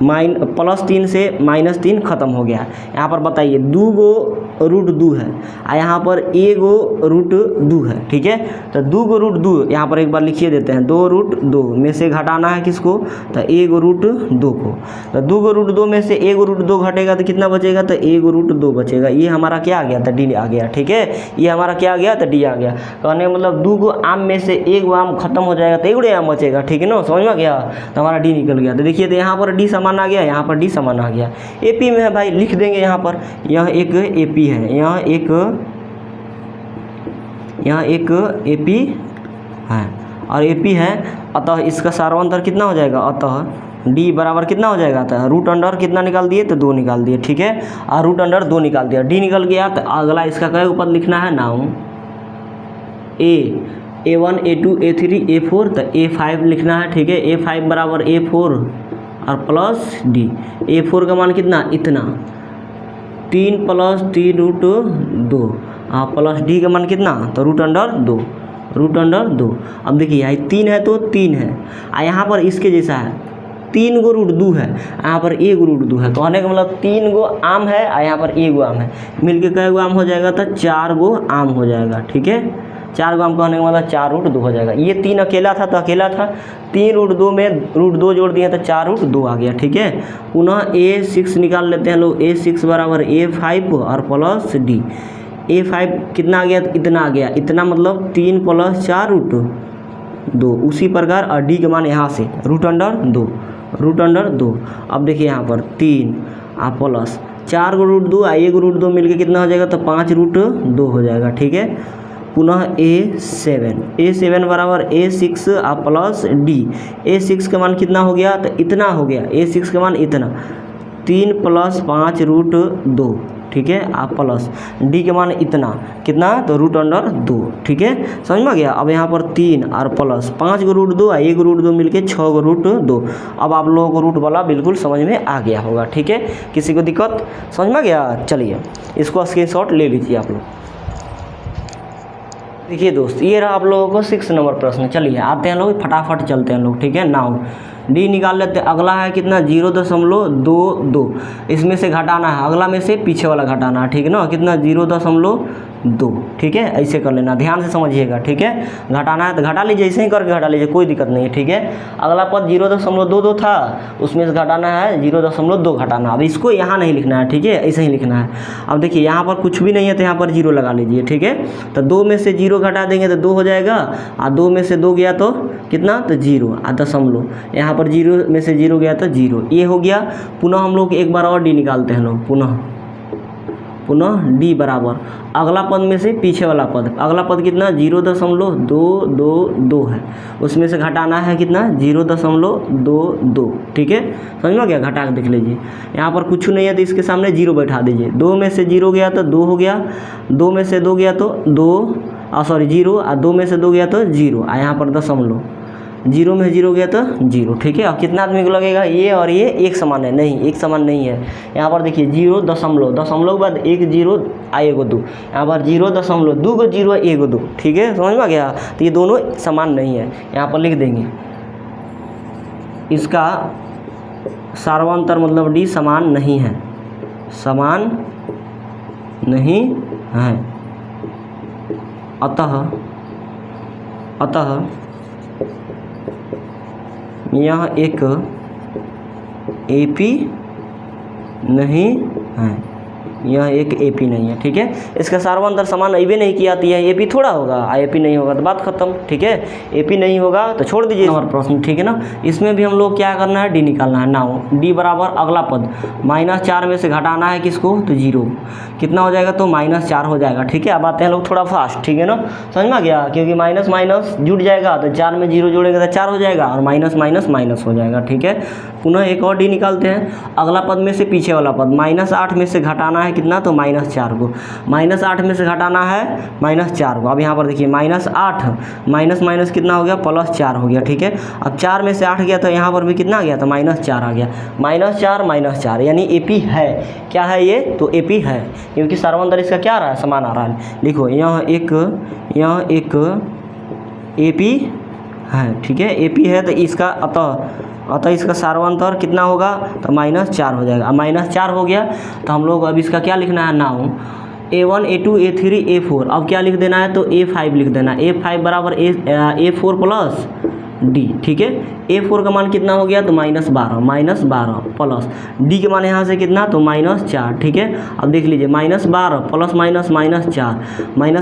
+3 से -3 खत्म हो गया। यहाँ पर बताइए 2 गो √2 है और यहाँ पर 1 गो √2 है, ठीक है। तो 2 गो √2 यहाँ पर एक बार लिखिए देते हैं, 2 √2 में से घटाना है किसको, तो 1 गो √2 को। तो 2 गो √2 में से 1 गो √2 घटेगा तो कितना बचेगा, तो 1 गो √2 बचेगा। ये हमारा क्या आ गया था, डी आ गया। ठीक है, ये हमारा क्या आ गया था, डी आ गया। कहने का मतलब 2 गो आम में से 1 गो आम खत्म हो जाएगा तो 1 गो आम बचेगा। ठीक है ना, समझ में गया, तो हमारा डी निकल गया। तो देखिए तो यहाँ पर डी समान आ गया, यहाँ पर डी समान आ गया। एपी में है भाई, लिख देंगे यहाँ पर, यह एक एपी है, यहाँ एक एपी है और एपी है, अतः इसका सार्वंतर कितना हो जाएगा, अतः डी बराबर कितना हो जाएगा, था रूट अंडर कितना निकाल दिए, तो 2 निकाल दिए। ठीक है, और रूट अंडर 2 निकाल दिया, डी निकल गया। तो अगला इसका क्या ऊपर लिखना है, now A1 A2 A3 A4, तो A5 लिखना है। ठीक है, A5 बराबर A4 और प्लस डी। A4 का मान कितना, इतना 3 + 3 √ 2 प्लस डी का मान कितना, तो रूट अंडर 2। अब देखिए यहाँ 3 है तो 3 है, यहाँ पर इसके जैसा है 3 गो √ 2 है, यहाँ पर 1 गो √ 2 है। कहने का मतलब 3 गो आम है और यहाँ पर 1 गो आम है, मिलके कै गो आम हो जाएगा, तो 4 गो आम हो जाएगा। ठीक है, 4 गो आम कहने का मतलब 4 √ 2 हो जाएगा। ये 3 अकेला था तो अकेला था, 3 √ 2 में √2 जोड़ दिया तो 4 √ 2 आ गया। ठीक है, पुनः A6 निकाल लेते हैं लोग, A6 बराबर A5 और प्लस डी। A5 कितना आ गया, इतना आ गया, इतना मतलब 3 + 4 √ 2। उसी प्रकार और डी के मान यहाँ से रूट अंडर 2। अब देखिए यहाँ पर 3 प्लस 4 गो √ 2 और 1 √ 2 मिलके कितना हो जाएगा, तो 5 √ 2 हो जाएगा। ठीक है, पुनः A7 बराबर A6 प्लस डी। A6 का मान कितना हो गया, तो इतना हो गया, A6 का मान इतना 3 + 5 √ 2। ठीक है, आप प्लस डी के मान इतना कितना, तो रूट अंडर 2। ठीक है, समझ में गया। अब यहाँ पर 3 और प्लस 5 गो √ 2 और 1 √ 2 मिलके 6 गो √ 2। अब आप लोगों को रूट वाला बिल्कुल समझ में आ गया होगा। ठीक है, किसी को दिक्कत समझ में गया, चलिए इसको स्क्रीनशॉट ले लीजिए आप लोग। देखिए दोस्त, ये रहा आप लोगों को 6 नंबर प्रश्न। चलिए आते हैं लोग, फटाफट चलते हैं लोग। ठीक है, नाउ डी निकाल लेते हैं। अगला है कितना, 0.22, इसमें से घटाना है, अगला में से पीछे वाला घटाना है। ठीक है ना, कितना 0.2। ठीक है, ऐसे कर लेना, ध्यान से समझिएगा। ठीक है, घटाना है तो घटा लीजिए, ऐसे ही करके घटा लीजिए, कोई दिक्कत नहीं है। ठीक है, अगला पद 0.22 था, उसमें से घटाना है 0.2 घटाना। अब इसको यहाँ नहीं लिखना है, ठीक है, ऐसे ही लिखना है। अब देखिए यहाँ पर कुछ भी नहीं है तो यहाँ पर 0 लगा लीजिए। ठीक है, तो 2 में से 0 घटा देंगे तो 2 हो जाएगा, और 2 में से 2 गया तो कितना, तो 0 और दशमलव, यहाँ पर 0 में से 0 गया तो 0, ये हो गया। पुनः हम लोग एक बार और डी निकालते हैं लोग, पुनः डी बराबर अगला पद में से पीछे वाला पद, अगला पद कितना 0.222 है, उसमें से घटाना है कितना 0.22। ठीक है, समझ में गया, घटा के देख लीजिए। यहाँ पर कुछ नहीं है तो इसके सामने 0 बैठा दीजिए। 2 में से 0 गया तो 2 हो गया, 2 में से 2 गया तो 0, और 2 में से 2 गया तो 0, और यहाँ पर दशमलव, 0 में 0 गया तो 0। ठीक है, अब कितना आदमी को लगेगा, ये और ये एक समान है, नहीं एक समान नहीं है। यहाँ पर देखिए 0 दशमलव, दशमलव के बाद 1 0 और 1 2, यहाँ पर 0.2 को 0 1 2। ठीक है, समझ में गया, तो ये दोनों समान नहीं है, यहाँ पर लिख देंगे इसका सार्वंतर मतलब डी समान नहीं है, समान नहीं है। अतः यह एक एपी नहीं है, यह एक एपी नहीं है। ठीक है, इसका सार्वंतर समान अभी नहीं किया तो यह एपी थोड़ा होगा, एपी नहीं होगा तो बात खत्म। ठीक है, एपी नहीं होगा तो छोड़ दीजिए नंबर प्रश्न। ठीक है ना, इसमें भी हम लोग क्या करना है, डी निकालना है। नाउ डी बराबर अगला पद -4 में से घटाना है किसको, तो 0, कितना हो जाएगा, तो -4 हो जाएगा। ठीक है, अब आते हैं लोग थोड़ा फास्ट। ठीक है ना, समझ में गया, क्योंकि माइनस माइनस जुड़ जाएगा तो 4 में 0 जोड़ेगा तो 4 हो जाएगा, और माइनस माइनस माइनस हो जाएगा। ठीक है, पुनः एक और डी निकालते हैं। अगला पद में से पीछे वाला पद -8 में से घटाना है कितना, तो -4 को, -8 में से घटाना है -4 को। अब यहाँ पर देखिए -8 माइनस माइनस कितना हो गया, +4 हो गया। ठीक है, अब 4 में से 8 गया तो यहाँ पर भी कितना आ गया, तो -4 आ गया, -4 यानी एपी है। क्या है ये, तो एपी है, क्योंकि सार्वंतर इसका क्या आ रहा है, समान आ रहा है। लिखो यह एक एपी है। ठीक है, एपी है तो इसका अतः इसका सार्वंतर कितना होगा, तो -4 हो जाएगा। अब -4 हो गया तो हम लोग अब इसका क्या लिखना है, now A1 A2 A3 A4। अब क्या लिख देना है, तो A5 लिख देना। A5 बराबर A4 प्लस डी, ठीक है। A4 का मान कितना हो गया तो -12 प्लस डी के मान यहाँ से कितना तो -4, ठीक है। अब देख लीजिए -12 प्लस -4 माइनस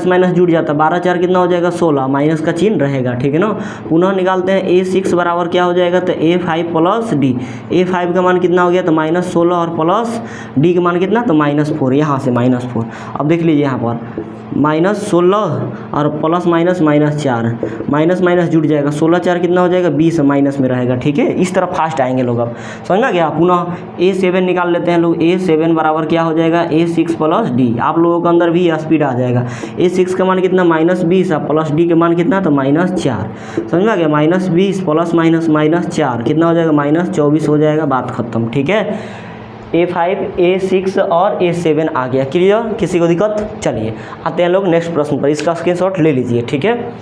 माइनस जुड़ जाता है, 12 4 कितना हो जाएगा 16, माइनस का चिन्ह रहेगा, ठीक है ना। पुनः निकालते हैं A6 बराबर क्या हो जाएगा तो A5 प्लस डी। A5 का मान कितना हो गया तो -16 और प्लस डी का मान कितना तो -4, यहाँ से -4। अब देख लीजिए यहाँ पर -16 और प्लस -4 माइनस माइनस जुड़ जाएगा, 16 4 कितना हो जाएगा 20 माइनस में रहेगा, ठीक है। इस तरह फास्ट आएंगे लोग। अब समझ में गया। पुनः A7 निकाल लेते हैं लोग। A7 बराबर क्या हो जाएगा A6 प्लस डी। आप लोगों के अंदर भी स्पीड आ जाएगा। A6 का मान कितना -20 और प्लस डी के मान कितना तो -4। समझ में आ गया। -20 प्लस -4 कितना हो जाएगा -24 हो जाएगा, बात खत्म, ठीक है। A5 A6 और A7 आ गया। क्लियर, किसी को दिक्कत। चलिए आते हैं लोग नेक्स्ट प्रश्न पर, इसका स्क्रीनशॉट ले लीजिए, ठीक है।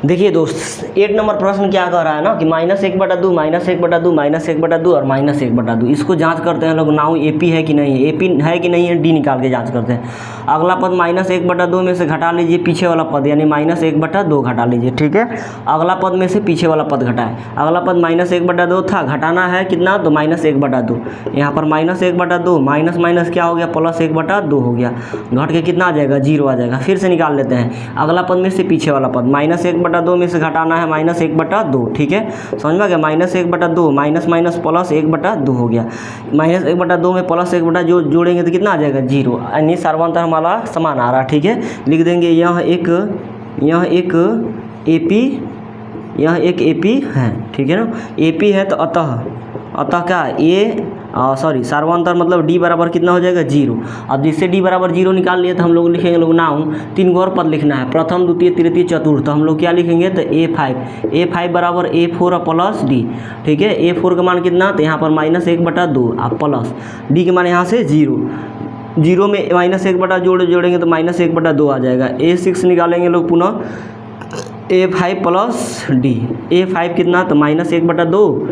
देखिए दोस्त 8 नंबर प्रश्न क्या कह रहा है ना कि -1/2 -1/2 -1/2 और -1/2। इसको जांच करते हैं लोग, नाउ AP है कि नहीं है, AP है कि नहीं है, D निकाल के जांच करते हैं। अगला पद -1/2 में से घटा लीजिए पीछे वाला पद, यानी -1/2 घटा लीजिए, ठीक है। अगला पद में से पीछे वाला पद घटाए। अगला पद -1/2 था, घटाना है कितना तो -1/2। यहाँ पर -1/2 माइनस माइनस क्या हो गया +1/2 हो गया, घट के कितना आ जाएगा 0 आ जाएगा। फिर से निकाल लेते हैं। अगला पद में से पीछे वाला पद -1/2 में से घटाना है -1/2, ठीक है। समझ में आ गया। -1/2 माइनस माइनस +1/2 हो गया। -1/2 में +1 जो जोड़ेंगे तो कितना आ जाएगा 0, यानी सर्वांतर हमारा समान आ रहा है, ठीक है। लिख देंगे यह एक AP है, ठीक है ना। AP है तो अतः क्या सर्वांतर मतलब D बराबर कितना हो जाएगा 0। अब जिससे D बराबर 0 निकाल लिए तो हम लोग लिखेंगे लोग नाउ 3 और पद लिखना है, प्रथम द्वितीय तृतीय चतुर्थ। तो हम लोग क्या लिखेंगे तो A5 बराबर A4 प्लस D, ठीक है। A4 का मान कितना तो यहाँ पर -1/2 और प्लस D के मान यहाँ से 0 में -1/2 जोड़ेंगे तो -1/2 आ जाएगा। A6 निकालेंगे लोग पुनः A5 प्लस D। A5 कितना तो -1/2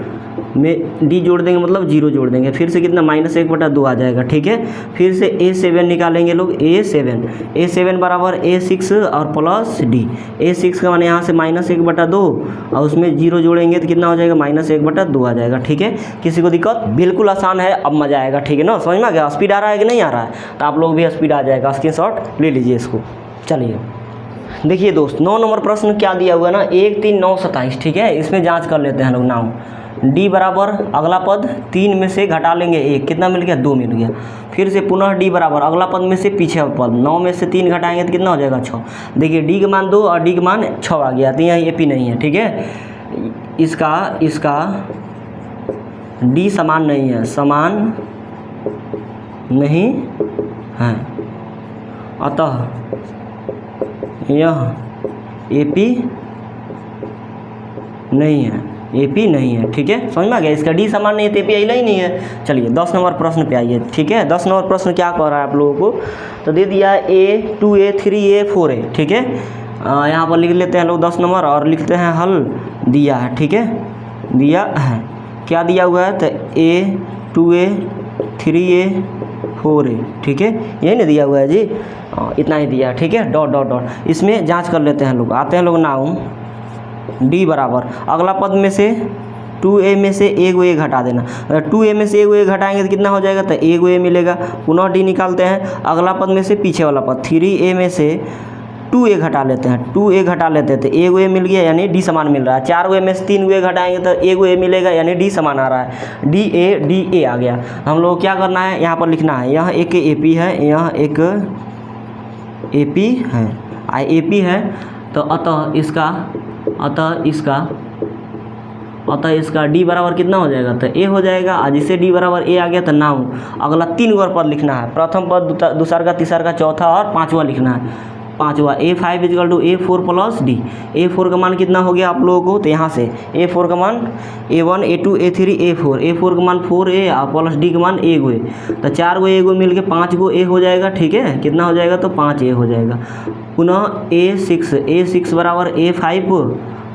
में D जोड़ देंगे मतलब 0 जोड़ देंगे, फिर से कितना -1/2 आ जाएगा, ठीक है। फिर से A7 निकालेंगे लोग। A7 बराबर A6 और प्लस D। A6 का मान यहाँ से -1/2 और उसमें 0 जोड़ेंगे तो कितना हो जाएगा -1/2 आ जाएगा, ठीक है। किसी को दिक्कत। बिल्कुल आसान है, अब मज़ा आएगा, ठीक है ना। समझ में आ गया। स्पीड आ रहा है कि नहीं आ रहा है, तो आप लोग भी स्पीड आ जाएगा। स्क्रीनशॉट ले लीजिए इसको। चलिए देखिए दोस्त 9 नंबर प्रश्न क्या दिया हुआ है ना 1 3 9 27, ठीक है। इसमें जांच कर लेते हैं लोग। नाउ D बराबर अगला पद 3 में से घटा लेंगे 1, कितना मिल गया 2 मिल गया। फिर से पुनः D बराबर अगला पद में से पीछे पद 9 में से 3 घटाएंगे तो कितना हो जाएगा 6। देखिए D का मान 2 और D का मान 6 आ गया, तो यहाँ AP नहीं है, ठीक है। इसका D समान नहीं है, अतः यह AP नहीं है, ठीक है। समझ में आ गया। इसका D समान नहीं है तो AP ही नहीं है। चलिए 10 नंबर प्रश्न पे आइए, ठीक है। 10 नंबर प्रश्न क्या कह रहा है आप लोगों को, तो दे दिया A 2A 3A 4A, ठीक है। यहाँ पर लिख लेते हैं लोग 10 नंबर और लिखते हैं हल दिया है, ठीक है। दिया है क्या दिया हुआ है तो A 2A 3A 4A, ठीक है। यही ना दिया हुआ है जी, इतना ही दिया, ठीक है। डॉट इसमें जांच कर लेते हैं लोग। आते हैं लोग नाउ D बराबर अगला पद में से 2A में से एक A घटा देना। 2A में से एक A घटाएंगे तो कितना हो जाएगा तो एक A मिलेगा। पुनः D निकालते हैं। अगला पद में से पीछे वाला पद 3A में से 2A घटा लेते हैं, 2A घटा लेते हैं तो एक A मिल गया, यानी D समान मिल रहा है। 4 A में से 3 A घटाएंगे तो एक A मिलेगा, यानी D समान आ रहा है। DA आ गया। हम लोग क्या करना है, यहाँ पर लिखना है यह एक AP है, यह एक AP है, AP है तो अतः इसका D बराबर कितना हो जाएगा तो A हो जाएगा। आज जिससे D बराबर A आ गया तो नाउ अगला 3 और पद लिखना है, प्रथम पद दूसरा का तीसरा का चौथा और पांचवा लिखना है। पांचवा A5 = A4 plus D। A4 का मान कितना हो गया आप लोगों को तो यहाँ से A4 का मान A1 A2 A3 A4 का मान 4A और प्लस D का मान 1 A, तो 4 A मिल के 5 A हो जाएगा, ठीक है। कितना हो जाएगा तो 5A हो जाएगा। पुनः A6 बराबर A5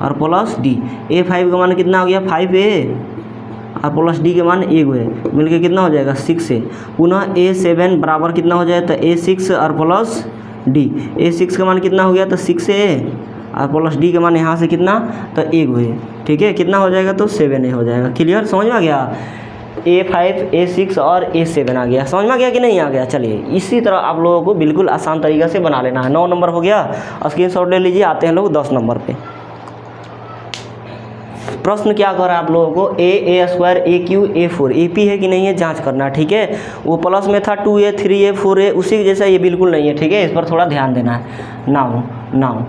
और प्लस D। A5 का मान कितना हो गया 5A और प्लस D के मान 1 A मिल के कितना हो जाएगा 6A। पुनः A7 बराबर कितना हो जाएगा तो A6 और प्लस D। A6 का मान कितना हो गया तो 6A और प्लस डी का मान यहाँ से कितना, तो ए हुए, ठीक है, कितना हो जाएगा, तो 7a हो जाएगा। क्लियर, समझ में आ गया। A5 A6 और A7 आ गया, समझ में आ गया कि नहीं आ गया। चलिए इसी तरह आप लोगों को बिल्कुल आसान तरीक़े से बना लेना है। 9 नंबर हो गया, स्क्रीनशॉट ले लीजिए। आते हैं लोग 10 नंबर पे। प्रश्न क्या कह रहा है आप लोगों को, a square AQ A4 AP है कि नहीं है जांच करना, ठीक है। वो प्लस में था 2a 3a 4a, उसी के जैसा ये बिल्कुल नहीं है, ठीक है। इस पर थोड़ा ध्यान देना है। नाउ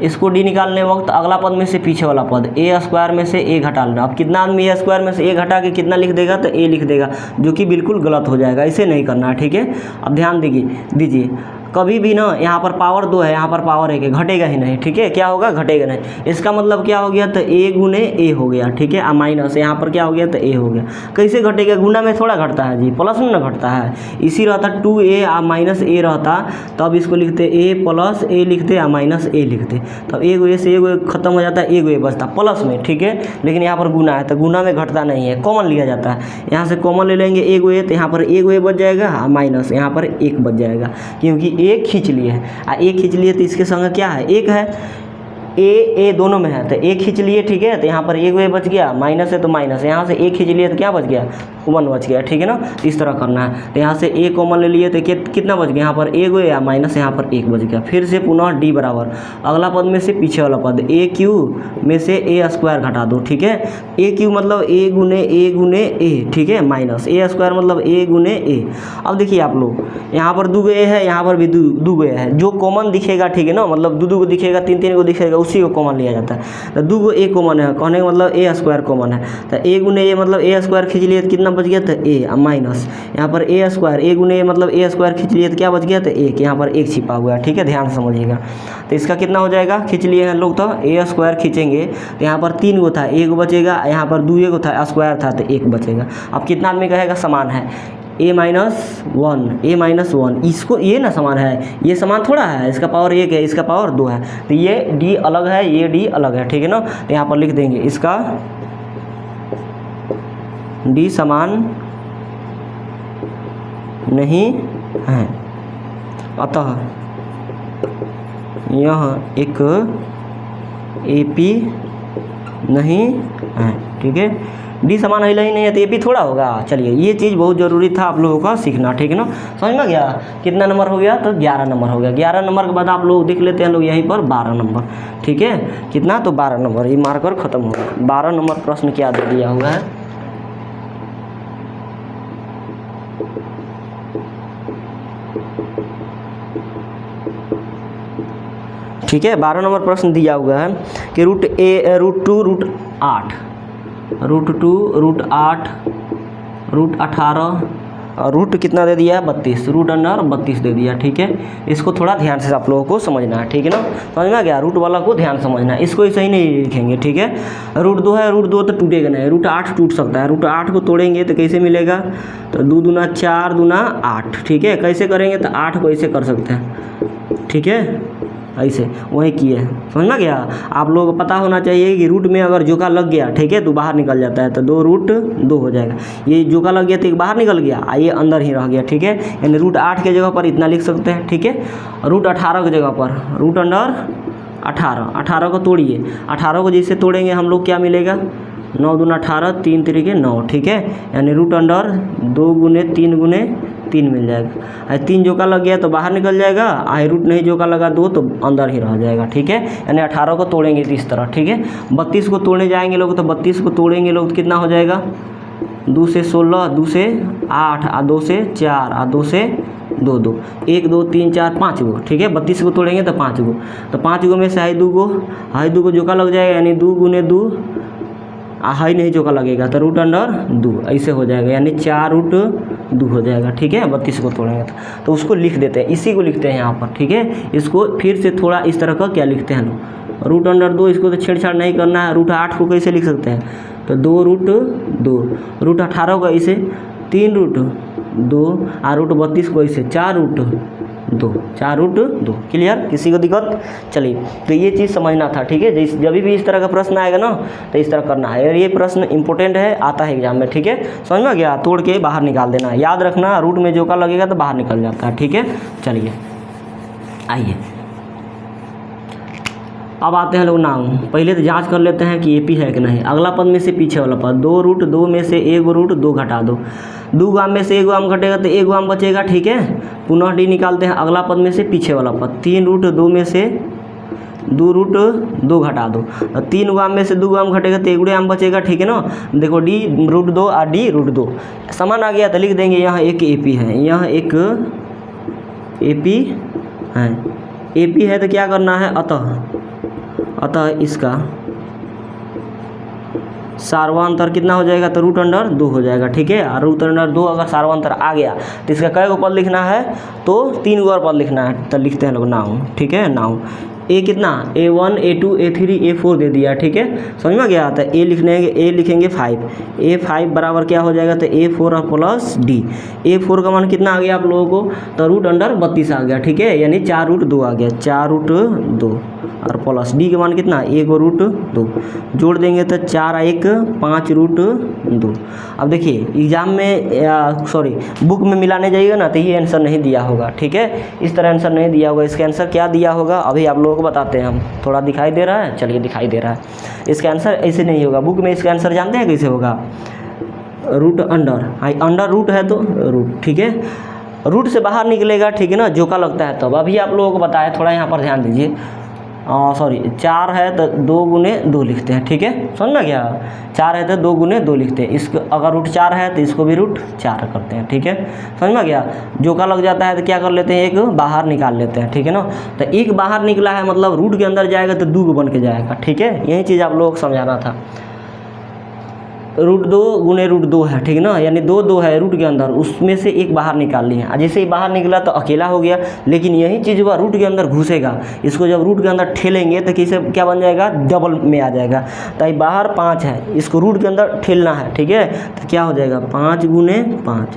इसको डी निकालने वक्त अगला पद में से पीछे वाला पद a स्क्वायर में से a घटा लेना। अब कितना आदमी a स्क्वायर में से a घटा के कितना लिख देगा, तो a लिख देगा, जो कि बिल्कुल गलत हो जाएगा, इसे नहीं करना है, ठीक है। अब ध्यान दीजिए कभी भी ना यहाँ पर पावर 2 है, यहाँ पर पावर 1 है, घटेगा ही नहीं, ठीक है। क्या होगा, घटेगा नहीं। इसका मतलब क्या हो गया, तो a गुने a हो गया, ठीक है। माइनस यहाँ पर क्या हो गया, तो a हो गया। कैसे घटेगा, गुना में थोड़ा घटता है जी, प्लस में ना घटता है। इसी रहता 2a माइनस a रहता, तब इसको लिखते a प्लस a लिखते माइनस a लिखते, तब एक वे से एक खत्म हो जाता है, एक वे बचता प्लस में, ठीक है। लेकिन यहाँ पर गुना है, तो गुना में घटता नहीं है, कॉमन लिया जाता है। यहाँ से कॉमन ले लेंगे एक वे, तो यहाँ पर एक वे बच जाएगा, माइनस यहाँ पर एक बच जाएगा, क्योंकि एक खींच लिए है। एक खींच लिए तो इसके संग क्या है, एक है, ए दोनों में है, तो एक खींच लिए, ठीक है। तो यहाँ पर एक वे बच गया, माइनस है तो माइनस, यहाँ से एक खींच लिए तो क्या बच गया, 1 बच गया, ठीक है ना। इस तरह करना है। तो यहाँ से ए कॉमन ले लिए तो कितना बच गया, यहाँ पर एक वे या माइनस, यहाँ पर एक बच गया। फिर से पुनः डी बराबर अगला पद में से पीछे वाला पद AQ में से a स्क्वायर घटा दो, ठीक है। AQ मतलब a गुने a, ठीक है, माइनस a स्क्वायर मतलब a गुने a। अब देखिए आप लोग, यहाँ पर 2 a है, यहाँ पर भी 2 a है, जो कॉमन दिखेगा, ठीक है ना, मतलब 2 को दिखेगा, 3 को दिखेगा, उसी को कॉमन लिया जाता है। तो 2 a कॉमन है, कहने का मतलब a स्क्वायर कॉमन है। तो a गुने a मतलब a स्क्वायर खींच लिए तो कितना बच गया, तो a माइनस यहाँ पर a स्क्वायर, a गुने a मतलब a स्क्वायर खींच लिए तो क्या बच गया, तो 1, यहाँ पर 1 छिपा हुआ है, ठीक है, ध्यान से समझिएगा। तो इसका कितना हो जाएगा, खींच लिए हैं लोग, तो a स्क्वायर खींचेंगे तो यहाँ पर 3 गो था, 1 बचेगा, यहाँ पर 2 गो था, स्क्वायर था तो 1 बचेगा। अब कितना आदमी कहेगा समान है, a माइनस 1, इसको ये ना समान है, ये समान थोड़ा है, इसका पावर 1 है, इसका पावर 2 है, तो ये d अलग है, ये d अलग है, ठीक है ना। तो यहाँ पर लिख देंगे इसका d समान नहीं है, अतः यह एक AP नहीं है, ठीक है। डी समान है ही नहीं है तो AP थोड़ा होगा। चलिए ये चीज़ बहुत ज़रूरी था आप लोगों का सीखना, ठीक है ना। समझ में गया। कितना नंबर हो गया, तो 11 नंबर हो गया। 11 नंबर के बाद आप लोग देख लेते हैं लोग यहीं पर 12 नंबर, ठीक है। कितना, तो 12 नंबर, ये मार्कर ख़त्म हो गया। 12 नंबर प्रश्न क्या दे दिया हुआ है, ठीक है। 12 नंबर प्रश्न दिया हुआ है कि √2 √8 √18 और रूट कितना दे दिया है, 32, रूट अंडर 32 दे दिया, ठीक है। इसको थोड़ा ध्यान से आप लोगों को समझना है, ठीक है ना। समझ में आ गया, रूट वाला को ध्यान समझना है, इसको ऐसे ही नहीं लिखेंगे, ठीक है। √2 है, √2 तो टूटेगा नहीं, √8 टूट सकता है। √8 को तोड़ेंगे तो कैसे मिलेगा, तो 2 दूना 4 दूना 8, ठीक है। कैसे करेंगे, तो 8 को ऐसे कर सकते हैं, ठीक है, ऐसे वही किए। समझ में गया। आप लोगों को पता होना चाहिए कि रूट में अगर जोका लग गया, ठीक है, तो बाहर निकल जाता है, तो 2√2 हो जाएगा। ये जोका लग गया तो एक बाहर निकल गया, ये अंदर ही रह गया, ठीक है। यानी √8 के जगह पर इतना लिख सकते हैं, ठीक है। √18 की जगह पर रूट अंडर 18 को तोड़िए, 18 को जैसे तोड़ेंगे हम लोग क्या मिलेगा, 9 दूना 18, 3 3 9, ठीक है। यानी रूट अंडर 2 गुने 3 मिल जाएगा। 3 जोका लग गया तो बाहर निकल जाएगा, रूट नहीं जोका लगा 2 तो अंदर ही रह जाएगा, ठीक है। यानी 18 को तोड़ेंगे तो इस तरह, ठीक है। 32 को तोड़ने जाएंगे लोग, तो 32 को तोड़ेंगे लोग तो कितना हो जाएगा, 2 से 16, 2 से 8, 2 से 4, 2 से 2, 1 2 3 4 5 गो, ठीक है। 32 को तोड़ेंगे तो 5 गो, तो 5 गो में से 2 गो जोका लग जाएगा, यानी 2 गुने 2, हाई नहीं जोका लगेगा तो रूट अंडर 2 ऐसे हो जाएगा, यानी 4√2 हो जाएगा, ठीक है। 32 को तोड़ेंगे तो उसको लिख देते हैं, इसी को लिखते हैं यहाँ पर, ठीक है। इसको फिर से थोड़ा इस तरह का क्या लिखते हैं लोग, रूट अंडर 2, इसको तो छेड़छाड़ नहीं करना है। √8 को कैसे लिख सकते हैं, तो 2√2, √18 को ऐसे 3√2 और √32 को ऐसे 4√2। क्लियर, किसी को दिक्कत। चलिए तो ये चीज़ समझना था, ठीक है। जब भी इस तरह का प्रश्न आएगा ना तो इस तरह करना है, और ये प्रश्न इंपॉर्टेंट है, आता है एग्जाम में, ठीक है। समझ में गया, तोड़ के बाहर निकाल देना, याद रखना, रूट में जोका लगेगा तो बाहर निकल जाता है, ठीक है। चलिए आइए अब आते हैं लोग नाउन। पहले तो जांच कर लेते हैं कि एपी है कि नहीं। अगला पद में से पीछे वाला पद, 2 रूट 2 में से 1 रूट 2 घटा दो, 2 गाम में से 1 गाम घटेगा तो 1 गाम बचेगा, ठीक है। पुनः डी निकालते हैं अगला पद में से पीछे वाला पद, 3 रूट 2 में से 2 रूट 2 घटा दो, 3 गाम में से 2 गाम घटेगा तो 1 गाम बचेगा, ठीक है ना। देखो डी रूट 2 और डी रूट 2 समान आ गया तो लिख देंगे यहाँ एक एपी है, यहाँ एक एपी है। एपी है तो क्या करना है, अतः इसका सार्वंतर कितना हो जाएगा तो रूट अंडर 2 हो जाएगा, ठीक है। और रूट अंडर 2 अगर सार्वंतर आ गया तो इसका कै गो पद लिखना है, तो 3 गो और पद लिखना है। तो लिखते हैं लोग नाउन, ठीक है। नाउन ए कितना, A1 A2 A3 A4 दे दिया, ठीक है, समझ में गया। तो ए लिखेंगे 5, A5 बराबर क्या हो जाएगा तो A4 प्लस डी। A4 का मान कितना आ गया आप लोगों को, तो रूट अंडर 32 आ गया, ठीक है, यानी 4 रूट 2 आ गया, 4 रूट 2 और प्लस डी के मान कितना 1 रूट 2, जोड़ देंगे तो 4 1 5 रूट 2। अब देखिए एग्जाम में बुक में मिलाने जाइएगा ना तो ये आंसर नहीं दिया होगा, ठीक है, इस तरह आंसर नहीं दिया होगा। इसका आंसर क्या दिया होगा अभी आप लोगों को बताते हैं हम। थोड़ा दिखाई दे रहा है, चलिए दिखाई दे रहा है। इसका आंसर ऐसे नहीं होगा, बुक में इसका आंसर जानते हैं कैसे होगा, रूट अंडर, अंडर रूट है तो रूट, ठीक है, रूट से बाहर निकलेगा, ठीक है ना, जो का लगता है तब। अभी आप लोगों को बताया, थोड़ा यहाँ पर ध्यान दीजिए। 4 है तो 2 गुने 2 लिखते हैं, ठीक है, समझ में गया। 4 है तो 2 गुने 2 लिखते हैं, इसको अगर रूट 4 है तो इसको भी रूट 4 करते हैं, ठीक है, समझ में गया। जो का लग जाता है तो क्या कर लेते हैं, एक बाहर निकाल लेते हैं, ठीक है ना। तो एक बाहर निकला है मतलब रूट के अंदर जाएगा तो 2 बन के जाएगा, ठीक है, यही चीज़ आप लोगों को समझाना था। रूट 2 गुने रूट 2 है, ठीक है ना, यानी 2 है रूट के अंदर, उसमें से एक बाहर निकाल लिए। जैसे ही बाहर निकला तो अकेला हो गया, लेकिन यही चीज़ हुआ रूट के अंदर घुसेगा, इसको जब रूट के अंदर ठेलेंगे तो किसे क्या बन जाएगा, डबल में आ जाएगा। तो बाहर 5 है, इसको रूट के अंदर ठेलना है, ठीक है, तो क्या हो जाएगा 5 गुने 5,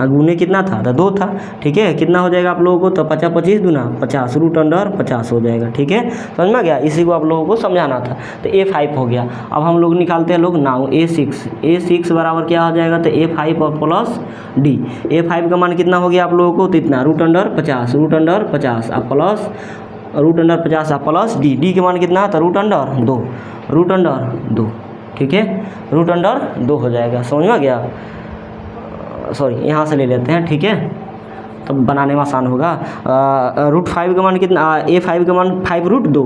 गुने कितना था तो 2 था, ठीक है, कितना हो जाएगा आप लोगों को तो 50 25 दूना 50, रूट अंडर 50 हो जाएगा, ठीक है, समझ में गया। इसी को आप लोगों को समझाना था। तो A5 हो गया। अब हम लोग निकालते हैं लोग नाउन A6 बराबर क्या हो जाएगा तो A5 और प्लस डी। A5 का मान कितना हो गया आप लोगों को तो इतना, रूट अंडर 50 और प्लस रूट अंडर 50 और प्लस डी के मान कितना तो रूट अंडर 2, ठीक है, रूट अंडर 2 हो जाएगा, समझ में गया। यहाँ से ले लेते हैं, ठीक है, तब बनाने में आसान होगा। रूट 5 का मान कितना, A5 का मान 5 रूट 2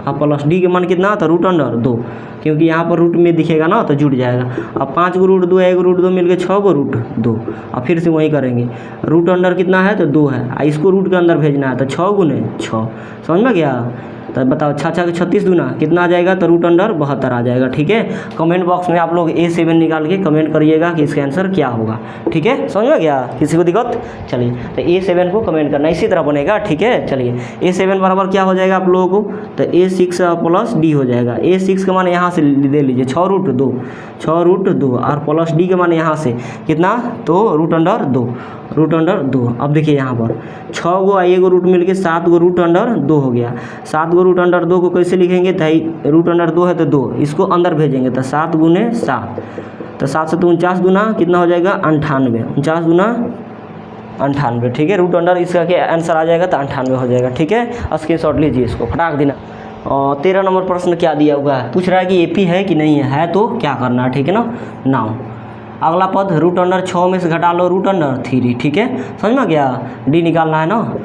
और प्लस डी के मान कितना तो रूट अंडर 2, क्योंकि यहाँ पर रूट में दिखेगा ना तो जुड़ जाएगा। अब 5 को रूट 2 1 रूट 2 मिल के 6 को रूट 2, और फिर से वही करेंगे। रूट अंडर कितना है तो 2 है, इसको रूट के अंदर भेजना है तो 6 गुने 6, समझ में गया। तो बताओ 6 6 36 दूना कितना आ जाएगा तो रूट अंडर 72 आ जाएगा, ठीक है। कमेंट बॉक्स में आप लोग A7 निकाल के कमेंट करिएगा कि इसका आंसर क्या होगा, ठीक है, समझ में गया, किसी को दिक्कत। चलिए तो A7 को कमेंट करना इसी तरह बनेगा, ठीक है। चलिए A7 बराबर क्या हो जाएगा आप लोगों को तो A6 प्लस डी हो जाएगा। A6 का मान यहाँ से दे लीजिए 6 रूट 2 और प्लस डी के मान यहाँ से कितना तो रूट अंडर 2। अब देखिए यहाँ पर 6 गो 1 रूट मिल के 7 गो रूट अंडर 2 हो गया। 7 गो रूट अंडर 2 को कैसे लिखेंगे तो रूट अंडर 2 है तो 2, इसको अंदर भेजेंगे तो 7 गुने 7, तो 7 से तो 49 दूना कितना हो जाएगा 98, 49 दूना 98, ठीक है। रूट अंडर इसका क्या आंसर आ जाएगा तो 98 हो जाएगा, ठीक है। स्क्रीनशॉट लीजिए, इसको फटाक देना। और 13 नंबर प्रश्न क्या दिया हुआ है, पूछ रहा है कि एपी है कि नहीं है तो क्या करना है, ठीक है ना। नाउ अगला पद रूट अंडर 6 में से घटा लो रूट अंडर 3, ठीक है, समझ में गया। डी निकालना है ना,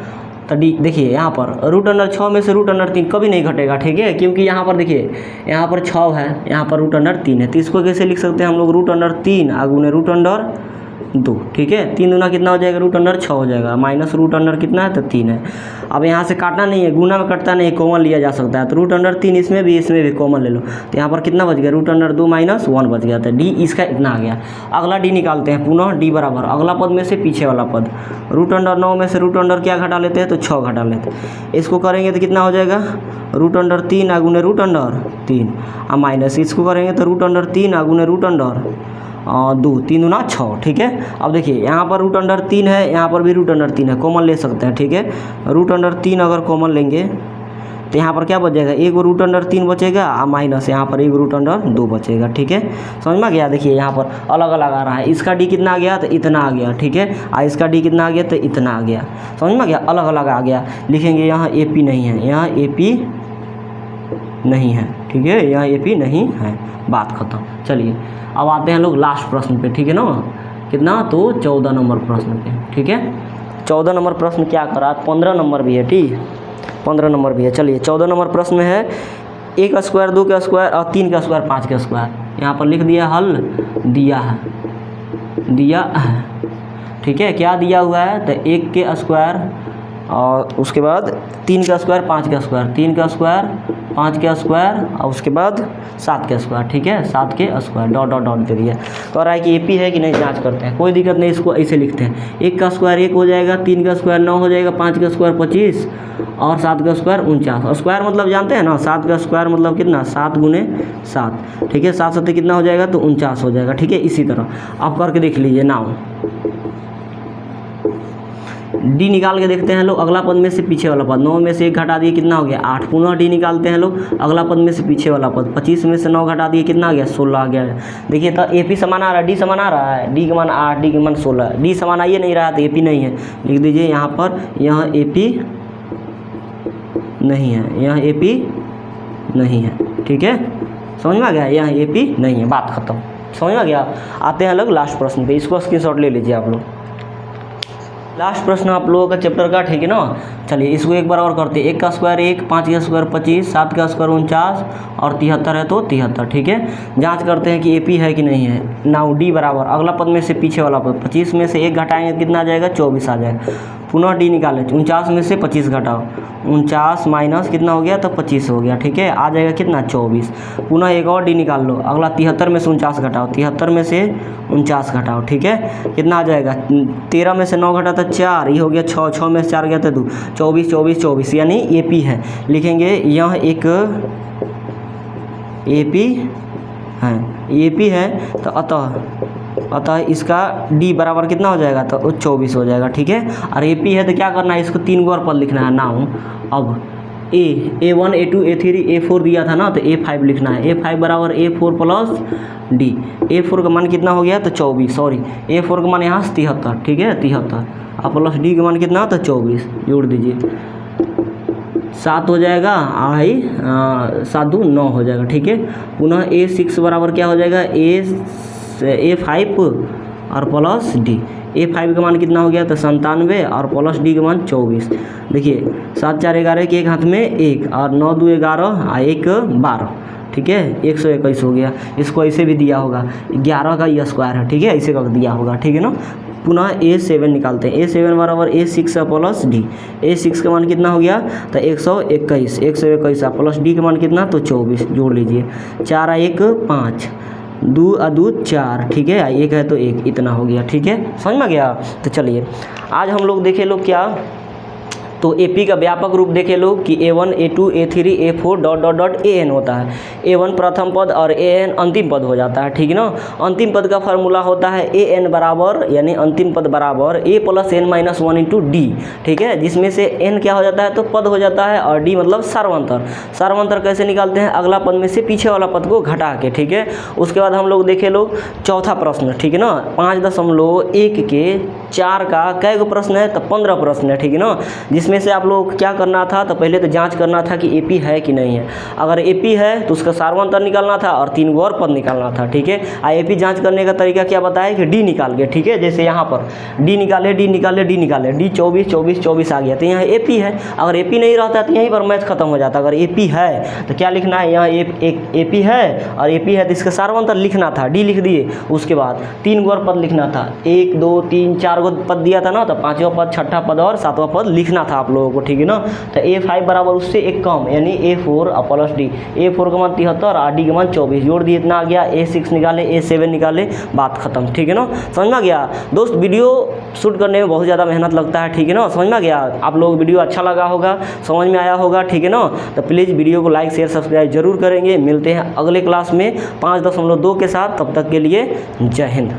तो डी देखिए यहाँ पर रूट अंडर 6 में से रूट अंडर 3 कभी नहीं घटेगा, ठीक है, क्योंकि यहाँ पर देखिए यहाँ पर 6 है, यहाँ पर रूट अंडर 3 है, तो इसको कैसे लिख सकते हैं हम लोग रूट अंडर 3 गुने रूट अंडर 2, ठीक है। 3 दूना कितना हो जाएगा रूट अंडर 6 हो जाएगा, माइनस रूट अंडर कितना है तो 3 है। अब यहाँ से काटना नहीं है, गुना में कटता नहीं, कॉमन लिया जा सकता है, तो रूट अंडर 3 इसमें भी कॉमन ले लो, तो यहाँ पर कितना बच गया रूट अंडर 2 माइनस 1 बच गया, तो डी इसका इतना आ गया। अगला डी निकालते हैं, पुनः डी बराबर अगला पद में से पीछे वाला पद, रूट अंडर 9 में से रूट अंडर क्या घटा लेते हैं तो 6 घटा लेते हैं, इसको करेंगे तो कितना हो जाएगा रूट अंडर 3 गुने रूट अंडर 3 और माइनस इसको करेंगे तो रूट अंडर 3 गुने रूट अंडर 2, 3 दूना 6, ठीक है। अब देखिए यहाँ पर रूट अंडर 3 है, यहाँ पर भी रूट अंडर 3 है, कॉमन ले सकते हैं, ठीक है। रूट अंडर 3 अगर कॉमन लेंगे तो यहाँ पर क्या बच जाएगा, 1/√3 बचेगा और माइनस यहाँ पर 1/2 बचेगा। ठीक है, समझ में गया। देखिए यहाँ पर अलग अलग आ रहा है, इसका डी कितना आ गया तो इतना आ गया। ठीक है, और इसका डी कितना आ गया तो इतना आ गया। समझ में गया, अलग अलग आ गया। लिखेंगे यहाँ ए पी नहीं है, यहाँ ए पी नहीं है। ठीक है, यहाँ ए पी नहीं है, बात खत्म। चलिए अब आते हैं लोग लास्ट प्रश्न पे। ठीक है ना, कितना तो 14 नंबर प्रश्न पे। ठीक है, 14 नंबर प्रश्न क्या करा, 15 नंबर भी है। ठीक, 15 नंबर भी है। चलिए 14 नंबर प्रश्न में है 1 का स्क्वायर 2 का स्क्वायर और 3 का स्क्वायर 5 का स्क्वायर। यहाँ पर लिख दिया हल दिया है। ठीक है, क्या दिया हुआ है तो 1 के स्क्वायर और उसके बाद 3 का स्क्वायर 5 का स्क्वायर, 3 का स्क्वायर 5 का स्क्वायर और उसके बाद 7 का स्क्वायर। ठीक है, 7 के स्क्वायर डॉट डॉट डॉट दे दिया। कह रहा है कि एपी है कि नहीं जांच करते हैं, कोई दिक्कत नहीं, इसको ऐसे लिखते हैं 1 का स्क्वायर 1 हो जाएगा, 3 का स्क्वायर 9 हो जाएगा, 5 का स्क्वायर 25 और 7 का स्क्वायर 49। और स्क्वायर मतलब जानते हैं ना, 7 का स्क्वायर मतलब कितना 7 गुने 7। ठीक है, 7 7 कितना हो जाएगा तो 49 हो जाएगा। ठीक है, इसी तरह आप करके देख लीजिए। नाउ डी निकाल के देखते हैं लोग, अगला पद में से पीछे वाला पद। 9 में से 1 घटा दिए कितना हो गया 8। पुनः डी निकालते हैं लोग, अगला पद में से पीछे वाला पद। 25 में से 9 घटा दिए कितना आ गया 16 आ गया। देखिए तो ए पी समान आ रहा है, डी समान आ रहा है, डी का मान 8 डी का मान 16। डी समान आइए नहीं रहा है तो ए पी नहीं है, लिख दीजिए यहाँ पर, यहाँ ए पी नहीं है, यहाँ ए पी नहीं है। ठीक है, समझ में आ गया, यहाँ ए पी नहीं है, बात खत्म। समझ में आ गया। आते हैं लोग लास्ट प्रश्न पे, इसको स्क्रीनशॉट ले लीजिए आप लोग। लास्ट प्रश्न आप लोगों का चैप्टर का। ठीक है ना, चलिए इसको एक बार और करते हैं। 1 का स्क्वायर 1, 5 का स्क्वायर 25, 7 का स्क्वायर 49 और 73 है तो 73। ठीक है, जांच करते हैं कि एपी है कि नहीं है। नाउ डी बराबर अगला पद में से पीछे वाला पद। 25 में से 1 घटाएंगे कितना आ जाएगा 24 आ जाएगा। पुनः डी निकालें, 49 में से 25 घटाओ, 49 माइनस कितना हो गया तो 25 हो गया। ठीक है, आ जाएगा कितना 24। पुनः एक और डी निकाल लो, अगला 73 में से 49 घटाओ, 73 में से 49 घटाओ। ठीक है, कितना आ जाएगा 13 में से 9 घटा तो 4, ये हो गया 6, 6 में से 4 गया तो 2, 24 24 24 यानी एपी है। लिखेंगे यह एक एपी है, एपी है तो अतः इसका डी बराबर कितना हो जाएगा तो 24 हो जाएगा। ठीक है, और एपी है तो क्या करना है, इसको 3 और पद लिखना है। नाउ अब A1 A2 A3 A4 दिया था ना, तो A5 लिखना है। A5 बराबर A4 प्लस डी। A4 का मान कितना हो गया तो 24, सॉरी A4 का मान यहाँ 73। ठीक है, 73 और प्लस डी का मान कितना तो 24, जोड़ दीजिए 7 हो जाएगा, आई 7 2 9 हो जाएगा। ठीक है, पुनः A6 बराबर क्या हो जाएगा A5 और प्लस डी। A5 का मान कितना हो गया तो 97 और प्लस डी का मान 24। देखिए 7 4 11 के एक हाथ में 1 और 9 2 11 और 1 12। ठीक है, 121 हो गया। इसको ऐसे भी दिया होगा, 11 का ये स्क्वायर है। ठीक है, ऐसे कर दिया होगा। ठीक है ना, पुनः A7 निकालते हैं। A7 बराबर A6 प्लस डी। A6 का मान कितना हो गया तो 121, 121 प्लस डी का मान कितना तो 24, जोड़ लीजिए 4 1 5 2 2 4। ठीक है, 1 है तो 1, इतना हो गया। ठीक है, समझ में गया। तो चलिए आज हम लोग देखे लोग क्या, तो एपी का व्यापक रूप देखे लोग कि A1 A2 A3 A4 dot dot dot AN होता है। A1 प्रथम पद और AN अंतिम पद हो जाता है। ठीक है ना, अंतिम पद का फार्मूला होता है AN बराबर, यानी अंतिम पद बराबर A plus N minus 1 into D. ठीक है, जिसमें से N क्या हो जाता है तो पद हो जाता है और D मतलब सार्वंतर। सार्वंतर कैसे निकालते हैं, अगला पद में से पीछे वाला पद को घटा के। ठीक है, उसके बाद हम लोग देखे लोग चौथा प्रश्न। ठीक है ना, 5.1 के 4 का कै गो प्रश्न है तो 15 प्रश्न है। ठीक है ना, जिसमें से आप लोग क्या करना था तो पहले तो जांच करना था कि एपी है कि नहीं है। अगर एपी है तो उसका सार्वंतर निकालना था और 3 गो और पद निकालना था। ठीक है, एपी जांच करने का तरीका क्या बताया कि डी निकाल के। ठीक है, जैसे यहाँ पर डी निकाले डी 24 24 24 आ गया तो यहाँ एपी है। अगर एपी नहीं रहता तो यहीं पर मैथ खत्म हो जाता। अगर एपी है तो क्या लिखना है, यहाँ एक एपी है और एपी है तो इसका सार्वंतर लिखना था, डी लिख दिए। उसके बाद 3 गो और पद लिखना था, 1 2 3 4 गो पद दिया था ना, तो 5वां पद 6ठा पद और 7वां पद लिखना था आप लोगों को। ठीक है ना, तो A5 बराबर उससे एक कम यानी A4 और प्लस डी। A4 का मान 73 और डी का मान 24, जोड़ दिए इतना आ गया। A6 निकाले A7 निकाले, बात खत्म। ठीक है ना, समझ में गया दोस्त। वीडियो शूट करने में बहुत ज़्यादा मेहनत लगता है। ठीक है ना, समझ में गया। आप लोग वीडियो अच्छा लगा होगा, समझ में आया होगा। ठीक है ना, तो प्लीज़ वीडियो को लाइक शेयर सब्सक्राइब जरूर करेंगे। मिलते हैं अगले क्लास में 5.2 के साथ, तब तक के लिए जय हिंद।